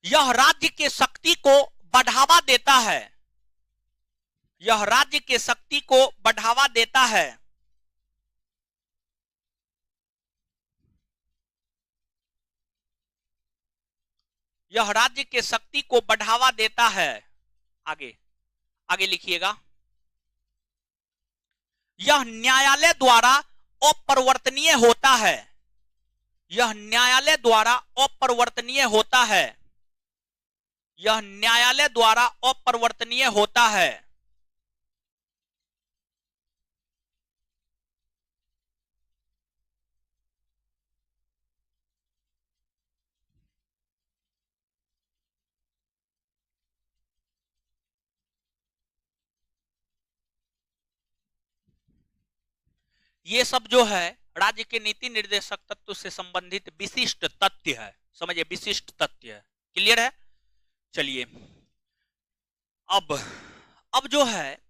यह राज्य के शक्ति को बढ़ावा देता है। यह राज्य के शक्ति को बढ़ावा देता है। यह राज्य के शक्ति को बढ़ावा देता है। आगे, आगे लिखिएगा, यह न्यायालय द्वारा अपरिवर्तनीय होता है। यह न्यायालय द्वारा अपरिवर्तनीय होता है। यह न्यायालय द्वारा अपरिवर्तनीय होता है। ये सब जो है राज्य के नीति निर्देशक तत्व से संबंधित विशिष्ट तथ्य है, समझिए, विशिष्ट तथ्य है। क्लियर है? चलिए, अब जो है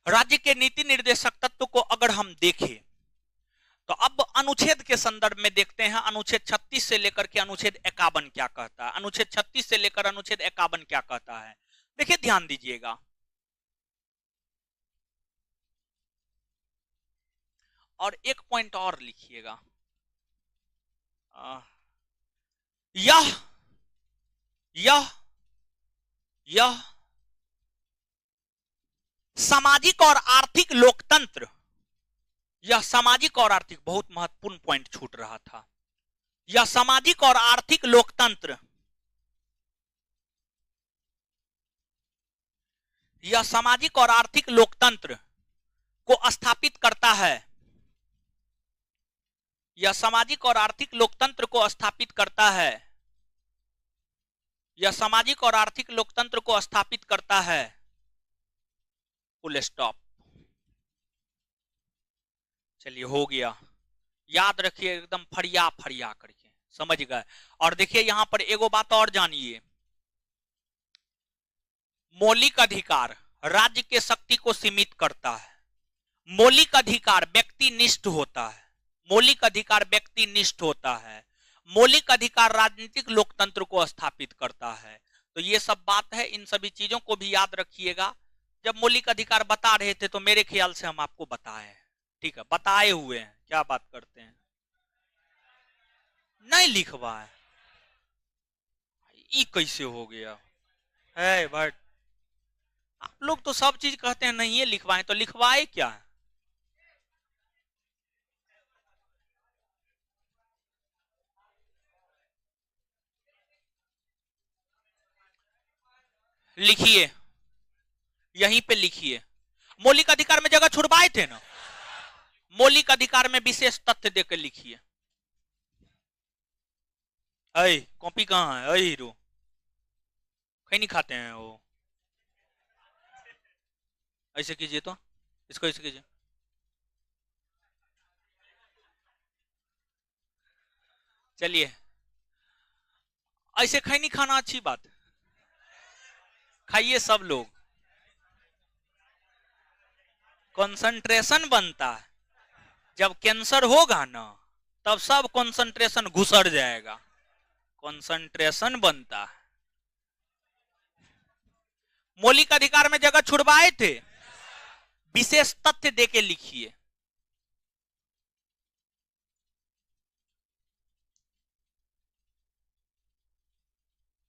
राज्य के नीति निर्देशक तत्व को अगर हम देखें तो अब अनुच्छेद के संदर्भ में देखते हैं। अनुच्छेद 36 से लेकर के अनुच्छेद 51 क्या कहता है। अनुच्छेद 36 से लेकर अनुच्छेद 51 क्या कहता है, देखिए, ध्यान दीजिएगा। और एक पॉइंट और लिखिएगा, यह यह यह सामाजिक और आर्थिक लोकतंत्र, यह सामाजिक और आर्थिक, बहुत महत्वपूर्ण पॉइंट छूट रहा था। यह सामाजिक और आर्थिक लोकतंत्र, यह सामाजिक और आर्थिक लोकतंत्र को स्थापित करता है। यह सामाजिक और आर्थिक लोकतंत्र को स्थापित करता है। यह सामाजिक और आर्थिक लोकतंत्र को स्थापित करता है। Full stop. चलिए, हो गया। याद रखिए, एकदम फरिया फरिया करके, समझ गए। और देखिए यहां पर एगो बात और जानिए, मौलिक अधिकार राज्य के शक्ति को सीमित करता है। मौलिक अधिकार व्यक्तिनिष्ठ होता है। मौलिक अधिकार व्यक्तिनिष्ठ होता है। मौलिक अधिकार राजनीतिक लोकतंत्र को स्थापित करता है। तो ये सब बात है, इन सभी चीजों को भी याद रखिएगा। जब मौलिक अधिकार बता रहे थे तो मेरे ख्याल से हम आपको बताए हैं, ठीक है, बताए हुए हैं। क्या बात करते हैं, नहीं लिखवाए, ये कैसे हो गया है? बट आप लोग तो सब चीज कहते हैं नहीं है लिखवाए, तो लिखवाए क्या है? लिखिए, यहीं पे लिखिए। मौलिक अधिकार में जगह छुड़वाए थे ना, मौलिक अधिकार में विशेष तथ्य देकर लिखिए। अरे कॉपी कहाँ है? अरे हीरो कहीं नहीं खाते हैं वो। ऐसे कीजिए, तो इसको ऐसे कीजिए। चलिए, ऐसे खैनी खाना अच्छी बात है, खाइए सब लोग। कंसंट्रेशन बनता है, जब कैंसर होगा ना तब सब कंसंट्रेशन घुसर जाएगा, कंसंट्रेशन बनता है। मौलिक अधिकार में जगह छुड़वाए थे, विशेष तथ्य देके लिखिए।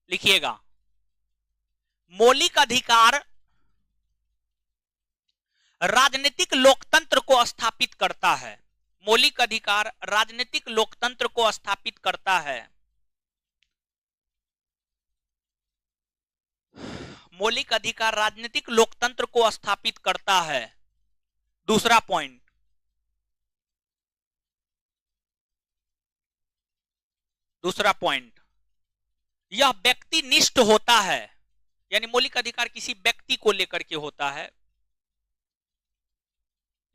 लिखिएगा, मौलिक अधिकार राजनीतिक लोकतंत्र को स्थापित करता है। मौलिक अधिकार राजनीतिक लोकतंत्र को स्थापित करता है। मौलिक अधिकार राजनीतिक लोकतंत्र को स्थापित करता है। दूसरा पॉइंट, यह व्यक्तिनिष्ठ होता है, यानी मौलिक अधिकार किसी व्यक्ति को लेकर के होता है।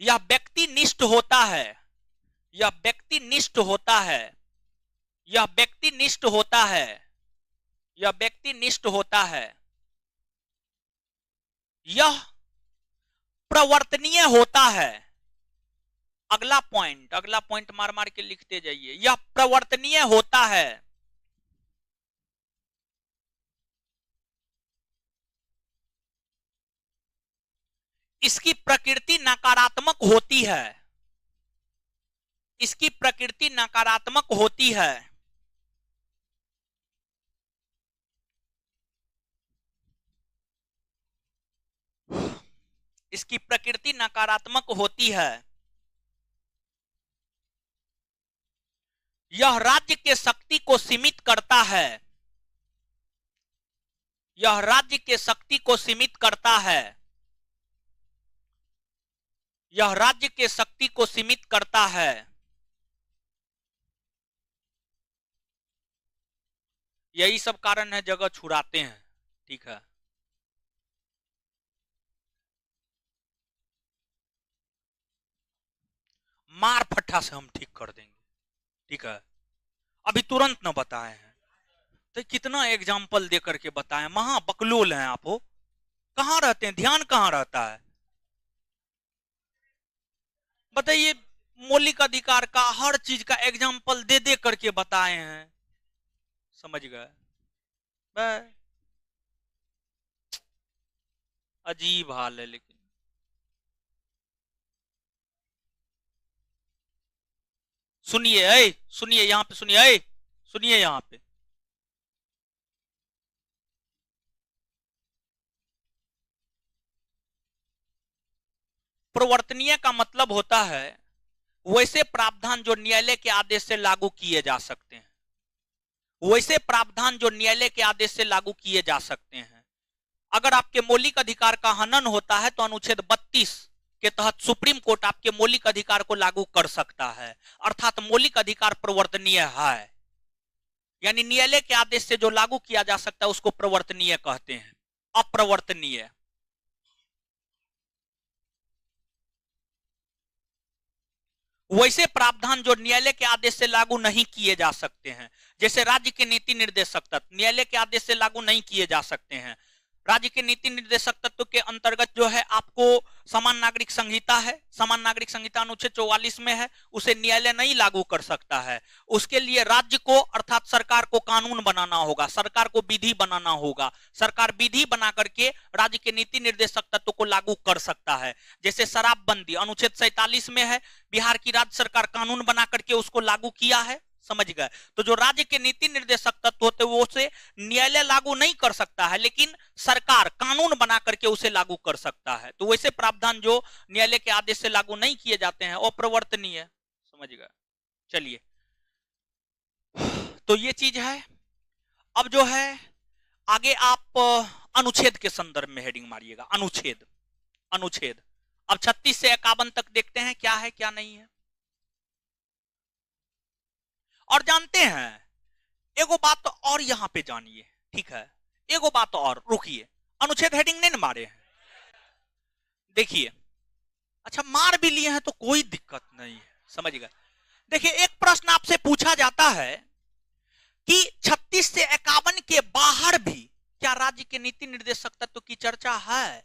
यह व्यक्तिनिष्ठ होता है, यह व्यक्तिनिष्ठ होता है, यह व्यक्तिनिष्ठ होता है, यह व्यक्तिनिष्ठ होता है। यह प्रवर्तनीय होता है। अगला पॉइंट मार मार के लिखते जाइए। यह प्रवर्तनीय होता है। इसकी प्रकृति नकारात्मक होती है। इसकी प्रकृति नकारात्मक होती है। इसकी प्रकृति नकारात्मक होती है। यह राज्य के शक्ति को सीमित करता है। यह राज्य के शक्ति को सीमित करता है। यह राज्य के शक्ति को सीमित करता है। यही सब कारण है जगह छुड़ाते हैं। ठीक है, मार फट्टा से हम ठीक कर देंगे। ठीक है, अभी तुरंत न बताए हैं तो कितना एग्जाम्पल दे करके बताएं। महा बकलोल हैं आप हो, कहां रहते हैं, ध्यान कहां रहता है बताइए। मौलिक अधिकार का हर चीज का एग्जाम्पल दे दे करके बताए हैं, समझ गए। अजीब हाल है। लेकिन सुनिए, सुनिए यहां पे, सुनिए, सुनिए यहां पे। प्रवर्तनीय का मतलब होता है वैसे प्रावधान जो न्यायालय के आदेश से लागू किए जा सकते हैं। वैसे प्रावधान जो न्यायालय के आदेश से लागू किए जा सकते हैं। अगर आपके मौलिक अधिकार का हनन होता है तो अनुच्छेद 32 के तहत सुप्रीम कोर्ट आपके मौलिक अधिकार को लागू कर सकता है, अर्थात मौलिक अधिकार प्रवर्तनीय है। यानी न्यायालय के आदेश से जो लागू किया जा सकता है उसको प्रवर्तनीय कहते हैं, अप्रवर्तनीय। वैसे प्रावधान जो न्यायालय के आदेश से लागू नहीं किए जा सकते हैं, जैसे राज्य के नीति निर्देशक तत्व न्यायालय के आदेश से लागू नहीं किए जा सकते हैं। राज्य के नीति निर्देशक तत्व के अंतर्गत जो है आपको समान नागरिक संहिता है, समान नागरिक संहिता अनुच्छेद 44 में है, उसे न्यायालय नहीं लागू कर सकता है। उसके लिए राज्य को अर्थात सरकार को कानून बनाना होगा, सरकार को विधि बनाना होगा। सरकार विधि बना करके राज्य के नीति निर्देशक तत्व को लागू कर सकता है। जैसे शराबबंदी अनुच्छेद 47 में है, बिहार की राज्य सरकार कानून बना करके उसको लागू किया है, समझ गए। तो जो राज्य के नीति निर्देशक तत्व होते हैं वो उसे न्यायालय लागू नहीं कर सकता है, लेकिन सरकार कानून बना करके उसे लागू कर सकता है। तो वैसे प्रावधान जो न्यायालय के आदेश से लागू नहीं किए जाते हैं अप्रवर्तनीय, समझ गए। चलिए, तो ये चीज है। अब जो है आगे आप अनुच्छेद के संदर्भ में हेडिंग मारिएगा, अनुच्छेद। अनुच्छेद अब 36 से 51 तक देखते हैं क्या है क्या नहीं है। और जानते हैं एगो बात तो और यहां पे जानिए, ठीक है, एगो बात तो और, रुकिए, अनुच्छेद हेडिंग नहीं मारे हैं, देखिए। अच्छा मार भी लिए हैं तो कोई दिक्कत नहीं है, समझ गए। देखिए एक प्रश्न आपसे पूछा जाता है कि 36 से 51 के बाहर भी क्या राज्य के नीति निर्देशक तत्व की चर्चा है।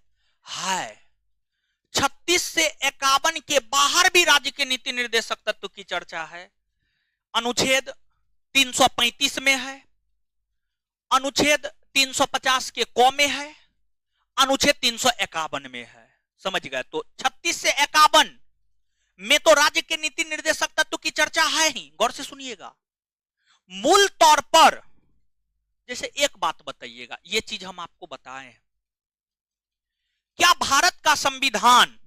36 से 51 के बाहर भी राज्य के नीति निर्देशक तत्व की चर्चा है। अनुच्छेद 335 में है, अनुच्छेद 350 के क में है, अनुच्छेद 351 में है। समझ गए? तो 36 से 51 में तो राज्य के नीति निर्देशक तत्व की चर्चा है ही। गौर से सुनिएगा, मूल तौर पर जैसे एक बात बताइएगा, ये चीज हम आपको बताएं, क्या भारत का संविधान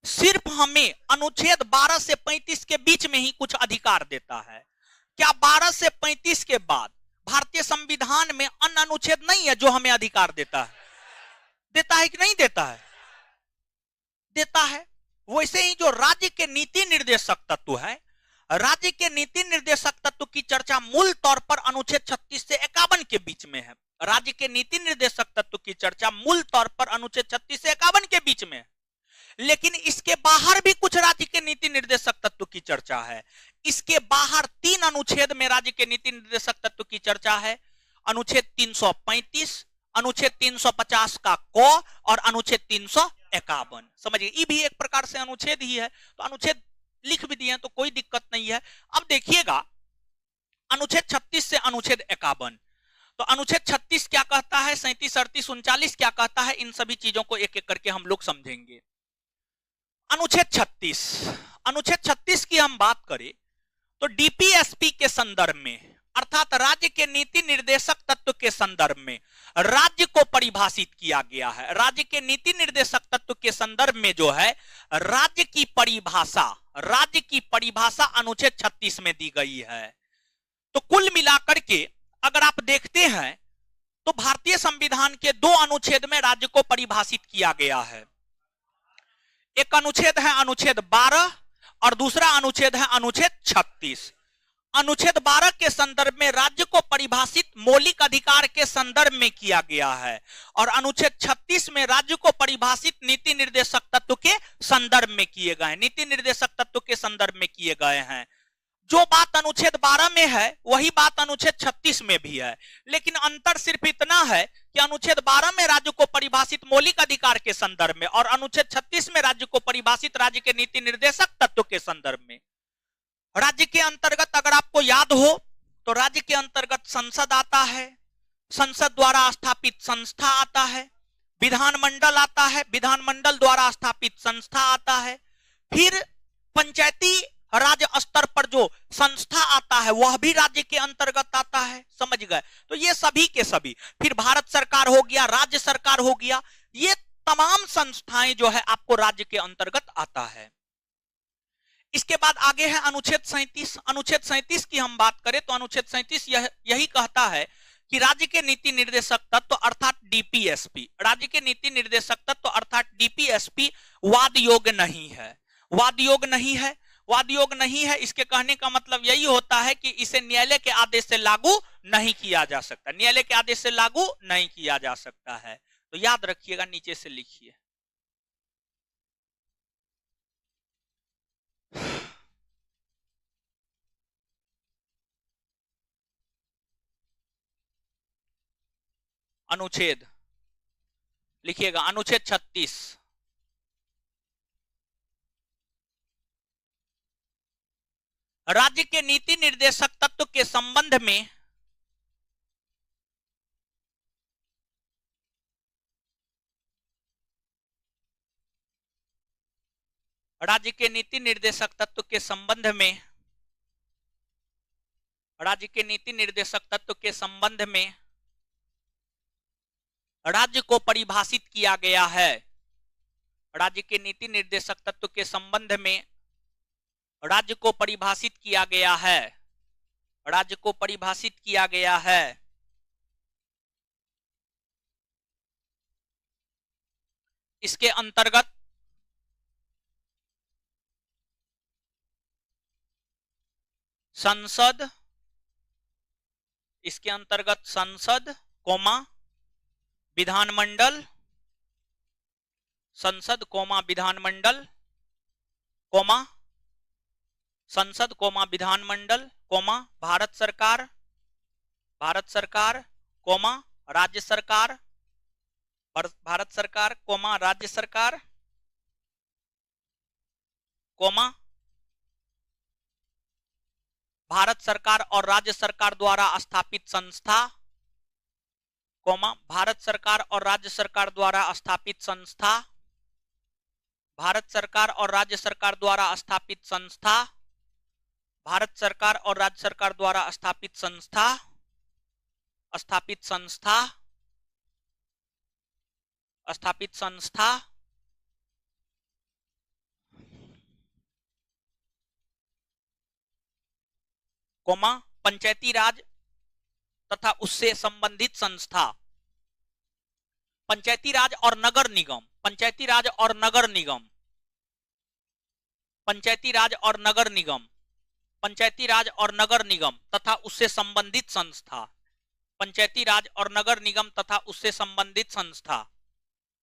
सिर्फ हमें अनुच्छेद 12 से 35 के बीच में ही कुछ अधिकार देता है? क्या 12 से 35 के बाद भारतीय संविधान में अन्य अनुच्छेद नहीं है जो हमें अधिकार देता है? देता है कि नहीं देता है? देता है। वैसे ही जो राज्य के नीति निर्देशक तत्व है, राज्य के नीति निर्देशक तत्व की चर्चा मूल तौर पर अनुच्छेद 36 से 51 के बीच में है। राज्य के नीति निर्देशक तत्व की चर्चा मूल तौर पर अनुच्छेद 36 से 51 के बीच में है, लेकिन इसके बाहर भी कुछ राज्य के नीति निर्देशक तत्व की चर्चा है। इसके बाहर 3 अनुच्छेद में राज्य के नीति निर्देशक तत्व की चर्चा है। अनुच्छेद 335, अनुच्छेद 350 का क और अनुच्छेद 351। समझिए, ये भी एक प्रकार से अनुच्छेद ही है, तो अनुच्छेद लिख भी दिए तो कोई दिक्कत नहीं है। अब देखिएगा अनुच्छेद 36 से अनुच्छेद 51, तो अनुच्छेद 36 क्या कहता है, 37, 38, 39 क्या कहता है, इन सभी चीजों को एक एक करके हम लोग समझेंगे। अनुच्छेद 36 की हम बात करें तो डीपीएसपी के संदर्भ में, अर्थात राज्य के नीति निर्देशक तत्व के संदर्भ में राज्य को परिभाषित किया गया है। राज्य के नीति निर्देशक तत्व के संदर्भ में जो है राज्य की परिभाषा अनुच्छेद 36 में दी गई है। तो कुल मिलाकर के अगर आप देखते हैं तो भारतीय संविधान के 2 अनुच्छेद में राज्य को परिभाषित किया गया है। एक अनुच्छेद है अनुच्छेद 12 और दूसरा अनुच्छेद है अनुच्छेद 36। अनुच्छेद 12 के संदर्भ में राज्य को परिभाषित मौलिक अधिकार के संदर्भ में किया गया है और अनुच्छेद 36 में राज्य को परिभाषित नीति निर्देशक तत्व के संदर्भ में किए गए हैं। नीति निर्देशक तत्व के संदर्भ में किए गए हैं। जो बात अनुच्छेद 12 में है वही बात अनुच्छेद 36 में भी है, लेकिन अंतर सिर्फ इतना है कि अनुच्छेद 12 में राज्य को परिभाषित मौलिक अधिकार के संदर्भ में और अनुच्छेद 36 में राज्य को परिभाषित राज्य के नीति निर्देशक तत्व के संदर्भ में। राज्य के अंतर्गत अगर आपको याद हो तो राज्य के अंतर्गत संसद आता है, संसद द्वारा स्थापित संस्था आता है, विधानमंडल आता है, विधानमंडल द्वारा स्थापित संस्था आता है, फिर पंचायती राज्य स्तर पर जो संस्था आता है वह भी राज्य के अंतर्गत आता है। समझ गए? तो ये सभी के सभी, फिर भारत सरकार हो गया, राज्य सरकार हो गया, ये तमाम संस्थाएं जो है आपको राज्य के अंतर्गत आता है। इसके बाद आगे है अनुच्छेद 37। अनुच्छेद 37 की हम बात करें तो अनुच्छेद 37 यही कहता है कि राज्य के नीति निर्देशक तत्व अर्थात डीपीएसपी, राज्य के नीति निर्देशक तत्व अर्थात डीपीएसपी वाद योग्य नहीं है। वाद योग्य नहीं है, वाद योग्य नहीं है, इसके कहने का मतलब यही होता है कि इसे न्यायालय के आदेश से लागू नहीं किया जा सकता, न्यायालय के आदेश से लागू नहीं किया जा सकता है। तो याद रखिएगा, नीचे से लिखिए। अनुच्छेद लिखिएगा, अनुच्छेद 36 राज्य के नीति निर्देशक तत्व के संबंध में राज्य के नीति निर्देशक तत्व के संबंध में राज्य के नीति निर्देशक तत्व के संबंध में राज्य को परिभाषित किया गया है। राज्य के नीति निर्देशक तत्व के संबंध में राज्य को परिभाषित किया गया है, राज्य को परिभाषित किया गया है। इसके अंतर्गत संसद, इसके अंतर्गत संसद कोमा विधानमंडल, संसद कोमा विधानमंडल कोमा संसद कोमा विधानमंडल कोमा भारत सरकार कोमा राज्य सरकार भारत सरकार कोमा राज्य सरकार कोमा भारत सरकार और राज्य सरकार द्वारा स्थापित संस्था कोमा भारत सरकार और राज्य सरकार द्वारा स्थापित संस्था भारत सरकार और राज्य सरकार द्वारा स्थापित संस्था भारत सरकार और राज्य सरकार द्वारा स्थापित संस्था स्थापित संस्था स्थापित संस्था कोमा पंचायती राज तथा उससे संबंधित संस्था पंचायती राज और नगर निगम पंचायती राज और नगर निगम पंचायती राज और नगर निगम पंचायती राज और नगर निगम तथा उससे संबंधित संस्था पंचायती राज और नगर निगम तथा उससे संबंधित संस्था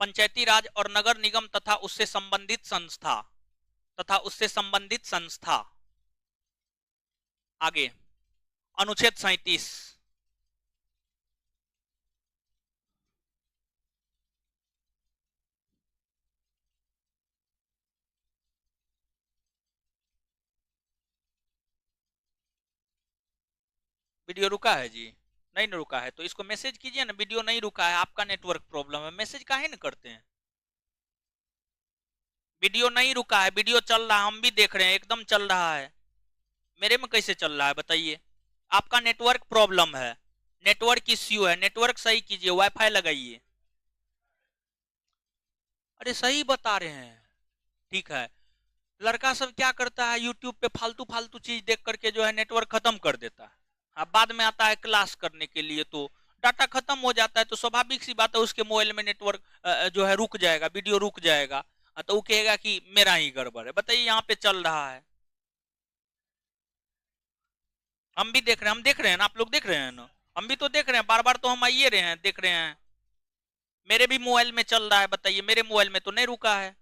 पंचायती राज और नगर निगम तथा उससे संबंधित संस्था तथा उससे संबंधित संस्था। आगे अनुच्छेद 37 वीडियो रुका है जी? नहीं न रुका है तो इसको मैसेज कीजिए ना, वीडियो नहीं रुका है, आपका नेटवर्क प्रॉब्लम है, मैसेज काहे न करते हैं। वीडियो नहीं रुका है, वीडियो चल रहा है, हम भी देख रहे हैं, एकदम चल रहा है। मेरे में कैसे चल रहा है बताइए? आपका नेटवर्क प्रॉब्लम है, नेटवर्क इश्यू है, नेटवर्क सही कीजिए, वाईफाई लगाइए। अरे सही बता रहे हैं, ठीक है। लड़का सब क्या करता है, यूट्यूब पे फालतू फालतू चीज देख करके जो है नेटवर्क खत्म कर देता है। अब बाद में आता है क्लास करने के लिए तो डाटा खत्म हो जाता है, तो स्वाभाविक सी बात है उसके मोबाइल में नेटवर्क जो है रुक जाएगा, वीडियो रुक जाएगा, तो वो कहेगा कि मेरा ही गड़बड़ है। बताइए यहाँ पे चल रहा है, हम भी देख रहे हैं, हम देख रहे हैं ना, आप लोग देख रहे हैं ना, हम भी तो देख रहे हैं, बार बार तो हम आइए रहे हैं, देख रहे हैं। मेरे भी मोबाइल में चल रहा है, बताइए मेरे मोबाइल में तो नहीं रुका है।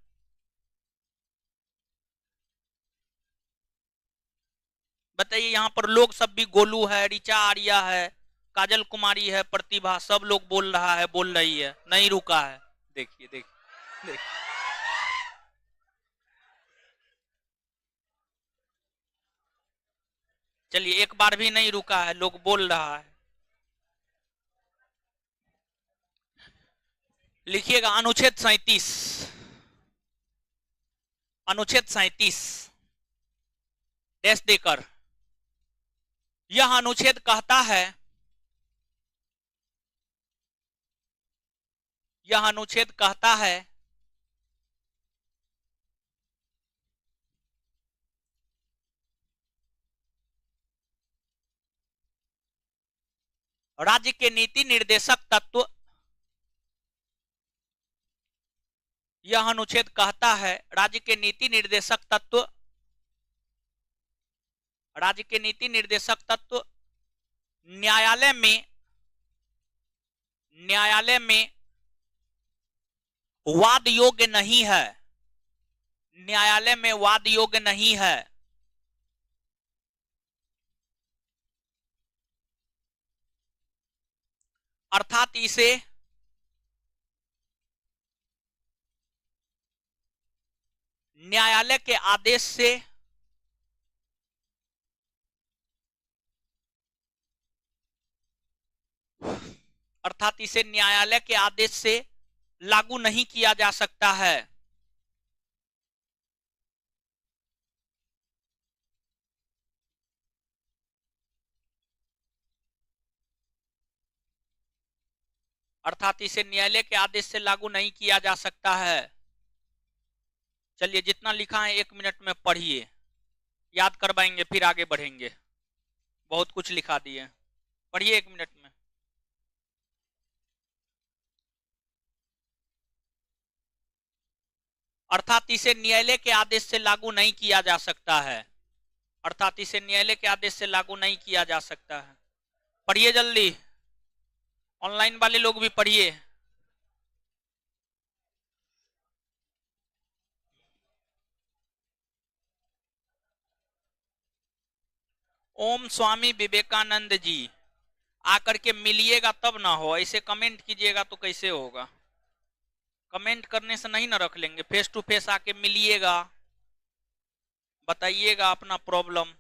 बताइए यहाँ पर लोग सब भी, गोलू है, रिचा आर्या है, काजल कुमारी है, प्रतिभा, सब लोग बोल रहा है, बोल रही है, नहीं रुका है। देखिए देखिए देखिए, चलिए एक बार भी नहीं रुका है, लोग बोल रहा है। लिखिएगा अनुच्छेद 37 अनुच्छेद 37 डैश देकर, यह अनुच्छेद कहता है, यह अनुच्छेद कहता है राज्य के नीति निर्देशक तत्व, यह अनुच्छेद कहता है राज्य के नीति निर्देशक तत्व, राज्य के नीति निर्देशक तत्व न्यायालय में वाद योग्य नहीं है, न्यायालय में वाद योग्य नहीं है। अर्थात इसे न्यायालय के आदेश से अर्थात इसे न्यायालय के आदेश से लागू नहीं किया जा सकता है। अर्थात इसे न्यायालय के आदेश से लागू नहीं किया जा सकता है। चलिए जितना लिखा है 1 मिनट में पढ़िए, याद करवाएंगे फिर आगे बढ़ेंगे, बहुत कुछ लिखा दिए, पढ़िए 1 मिनट में। अर्थात इसे न्यायालय के आदेश से लागू नहीं किया जा सकता है, अर्थात इसे न्यायालय के आदेश से लागू नहीं किया जा सकता है। पढ़िए जल्दी, ऑनलाइन वाले लोग भी पढ़िए। ओम स्वामी विवेकानंद जी आकर के मिलिएगा तब ना हो, ऐसे कमेंट कीजिएगा तो कैसे होगा। कमेंट करने से नहीं ना रख लेंगे, फेस टू फेस आके मिलिएगा, बताइएगा अपना प्रॉब्लम।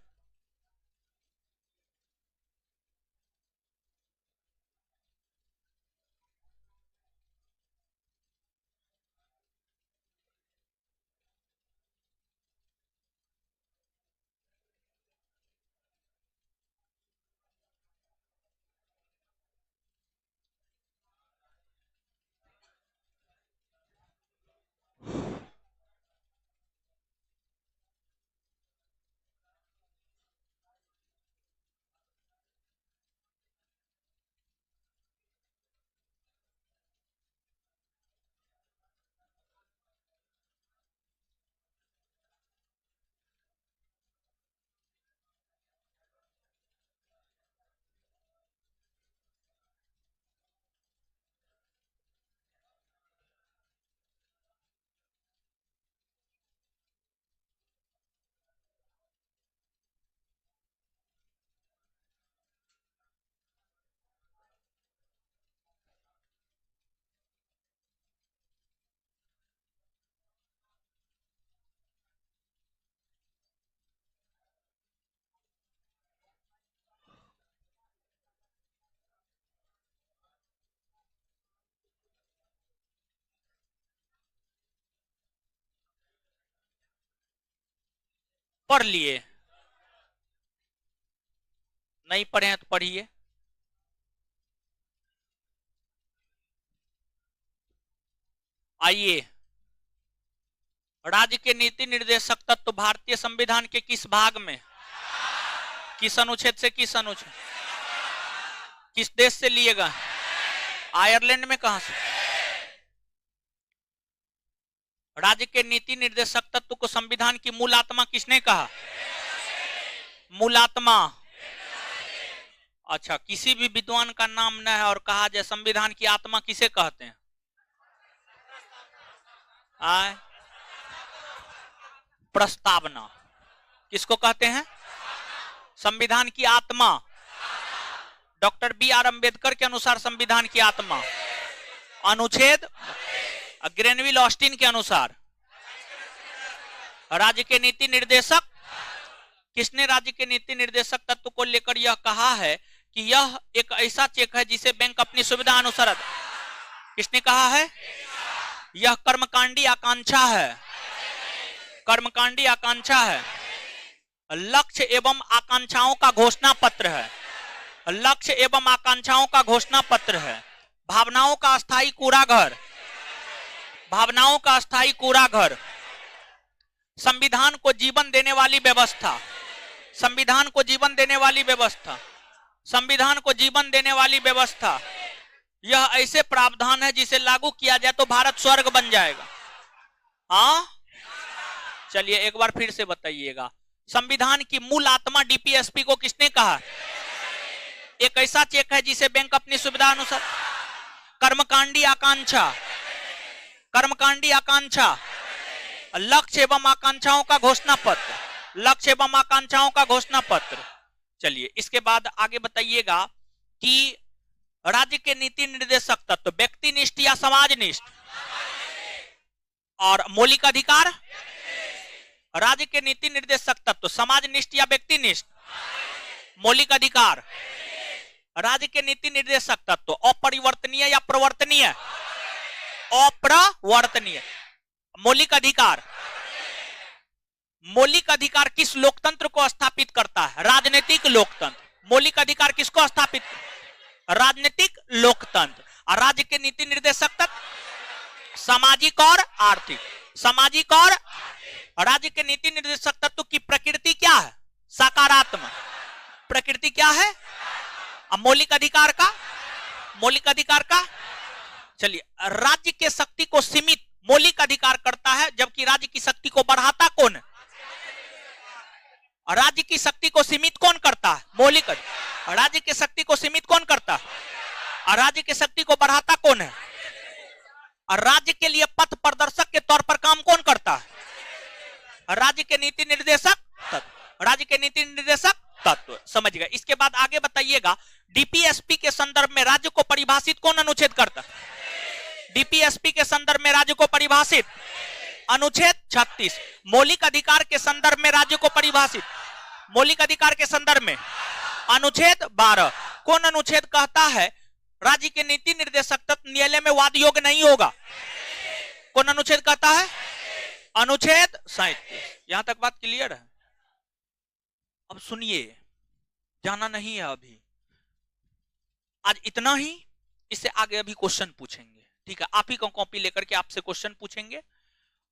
पढ़ लिए? नहीं पढ़े हैं तो पढ़िए। आइए, राज्य के नीति निर्देशक तत्व भारतीय संविधान के किस भाग में, किस अनुच्छेद से, किस अनुच्छेद, किस देश से लिएगा? आयरलैंड में कहां से? राज्य के नीति निर्देशक तत्व को संविधान की मूल आत्मा किसने कहा? मूल आत्मा। अच्छा, किसी भी विद्वान का नाम न है और कहा जाए संविधान की आत्मा किसे कहते हैं? आए, प्रस्तावना। किसको कहते हैं? संविधान की आत्मा। डॉक्टर बी आर अंबेडकर के अनुसार संविधान की आत्मा अनुच्छेद, ग्रेनविल ऑस्टिन के अनुसार राज्य के नीति निर्देशक। किसने राज्य के नीति निर्देशक तत्व को लेकर यह कहा है कि यह एक ऐसा चेक है जिसे बैंक अपनी सुविधा अनुसार, किसने कहा है? यह कर्मकांडी आकांक्षा है, कर्मकांडी आकांक्षा है, लक्ष्य एवं आकांक्षाओं का घोषणा पत्र है, लक्ष्य एवं आकांक्षाओं का घोषणा पत्र है, भावनाओं का अस्थायी कूड़ा घर, भावनाओं का अस्थायी कूड़ा घर, संविधान को जीवन देने वाली व्यवस्था, संविधान को जीवन देने वाली व्यवस्था, संविधान को जीवन देने वाली व्यवस्था। यह ऐसे प्रावधान है जिसे लागू किया जाए तो भारत स्वर्ग बन जाएगा। हाँ, चलिए एक बार फिर से बताइएगा, संविधान की मूल आत्मा डीपीएसपी को किसने कहा? एक ऐसा चेक है जिसे बैंक अपनी सुविधा अनुसार, कर्मकांडी आकांक्षा, कर्मकांडी आकांक्षा, लक्ष्य एवं आकांक्षाओं का घोषणा पत्र, लक्ष्य एवं आकांक्षाओं का घोषणा पत्र। चलिए इसके बाद आगे बताइएगा कि राज्य के नीति निर्देशक तत्व व्यक्तिनिष्ठ या समाजनिष्ठ, और मौलिक अधिकार। राज्य के नीति निर्देशक तत्व समाजनिष्ठ या व्यक्तिनिष्ठ? मौलिक अधिकार। राज्य के नीति निर्देशक तत्व अपरिवर्तनीय या प्रवर्तनीय? अप्रवर्तनीय। मौलिक अधिकार। मौलिक अधिकार किस लोकतंत्र को स्थापित करता है? राजनीतिक लोकतंत्र। मौलिक अधिकार किसको स्थापित? राजनीतिक लोकतंत्र। और राज्य के नीति निर्देशक तत्व सामाजिक और आर्थिक, सामाजिक और। राज्य के नीति निर्देशक तत्व की प्रकृति क्या है? सकारात्मक। प्रकृति क्या है? मौलिक अधिकार का, मौलिक अधिकार का। चलिए, राज्य के शक्ति को सीमित मौलिक अधिकार करता है, जबकि राज्य की शक्ति को बढ़ाता कौन है? राज्य की शक्ति को सीमित कौन करता है? मौलिक अधिकार। राज्य की शक्ति को सीमित कौन करता है? और राज्य की शक्ति को बढ़ाता कौन है? और राज्य के लिए पथ प्रदर्शक के तौर पर काम कौन करता है? राज्य के नीति निर्देशक तत्व। राज्य के नीति निर्देशक तत्व, समझ गए। इसके बाद आगे बताइएगा, डीपीएसपी के संदर्भ में राज्य को परिभाषित कौन अनुच्छेद करता है? डीपीएसपी के संदर्भ में राज्य को परिभाषित अनुच्छेद 36। मौलिक अधिकार के संदर्भ में राज्य को परिभाषित, मौलिक अधिकार के संदर्भ में अनुच्छेद 12। कौन अनुच्छेद कहता है राज्य के नीति निर्देशक तत्व न्यायालय में वाद योग्य नहीं होगा? कौन अनुच्छेद कहता है? अनुच्छेद 37। यहां तक बात क्लियर है? अब सुनिए, जाना नहीं है अभी, आज इतना ही। इससे आगे अभी क्वेश्चन पूछेंगे, ठीक है? आप ही को कॉपी लेकर के आपसे क्वेश्चन पूछेंगे।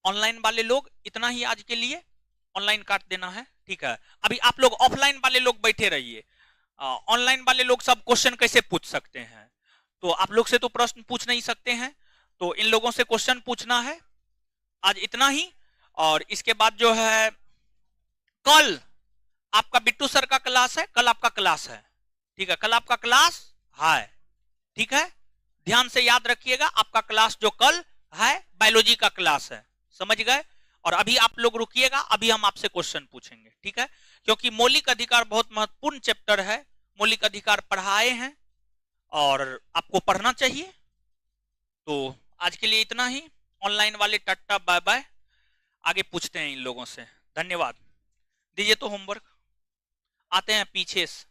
ऑनलाइन वाले लोग इतना ही आज के लिए, ऑनलाइन काट देना है, ठीक है? अभी आप लोग ऑफलाइन वाले लोग बैठे रहिए, ऑनलाइन वाले लोग सब क्वेश्चन कैसे पूछ सकते हैं? तो आप लोग से तो प्रश्न पूछ नहीं सकते हैं, तो इन लोगों से क्वेश्चन पूछना है। आज इतना ही। और इसके बाद जो है, कल आपका बिट्टू सर का क्लास है, कल आपका क्लास है, ठीक है? कल आपका क्लास है, ठीक है? ध्यान से याद रखिएगा, आपका क्लास जो कल है बायोलॉजी का क्लास है, समझ गए? और अभी आप लोग रुकिएगा, अभी हम आपसे क्वेश्चन पूछेंगे, ठीक है? क्योंकि मौलिक अधिकार बहुत महत्वपूर्ण चैप्टर है, मौलिक अधिकार पढ़ाए हैं और आपको पढ़ना चाहिए। तो आज के लिए इतना ही। ऑनलाइन वाले टाटा बाय बाय, आगे पूछते हैं इन लोगों से। धन्यवाद। दीजिए तो होमवर्क, आते हैं पीछे से।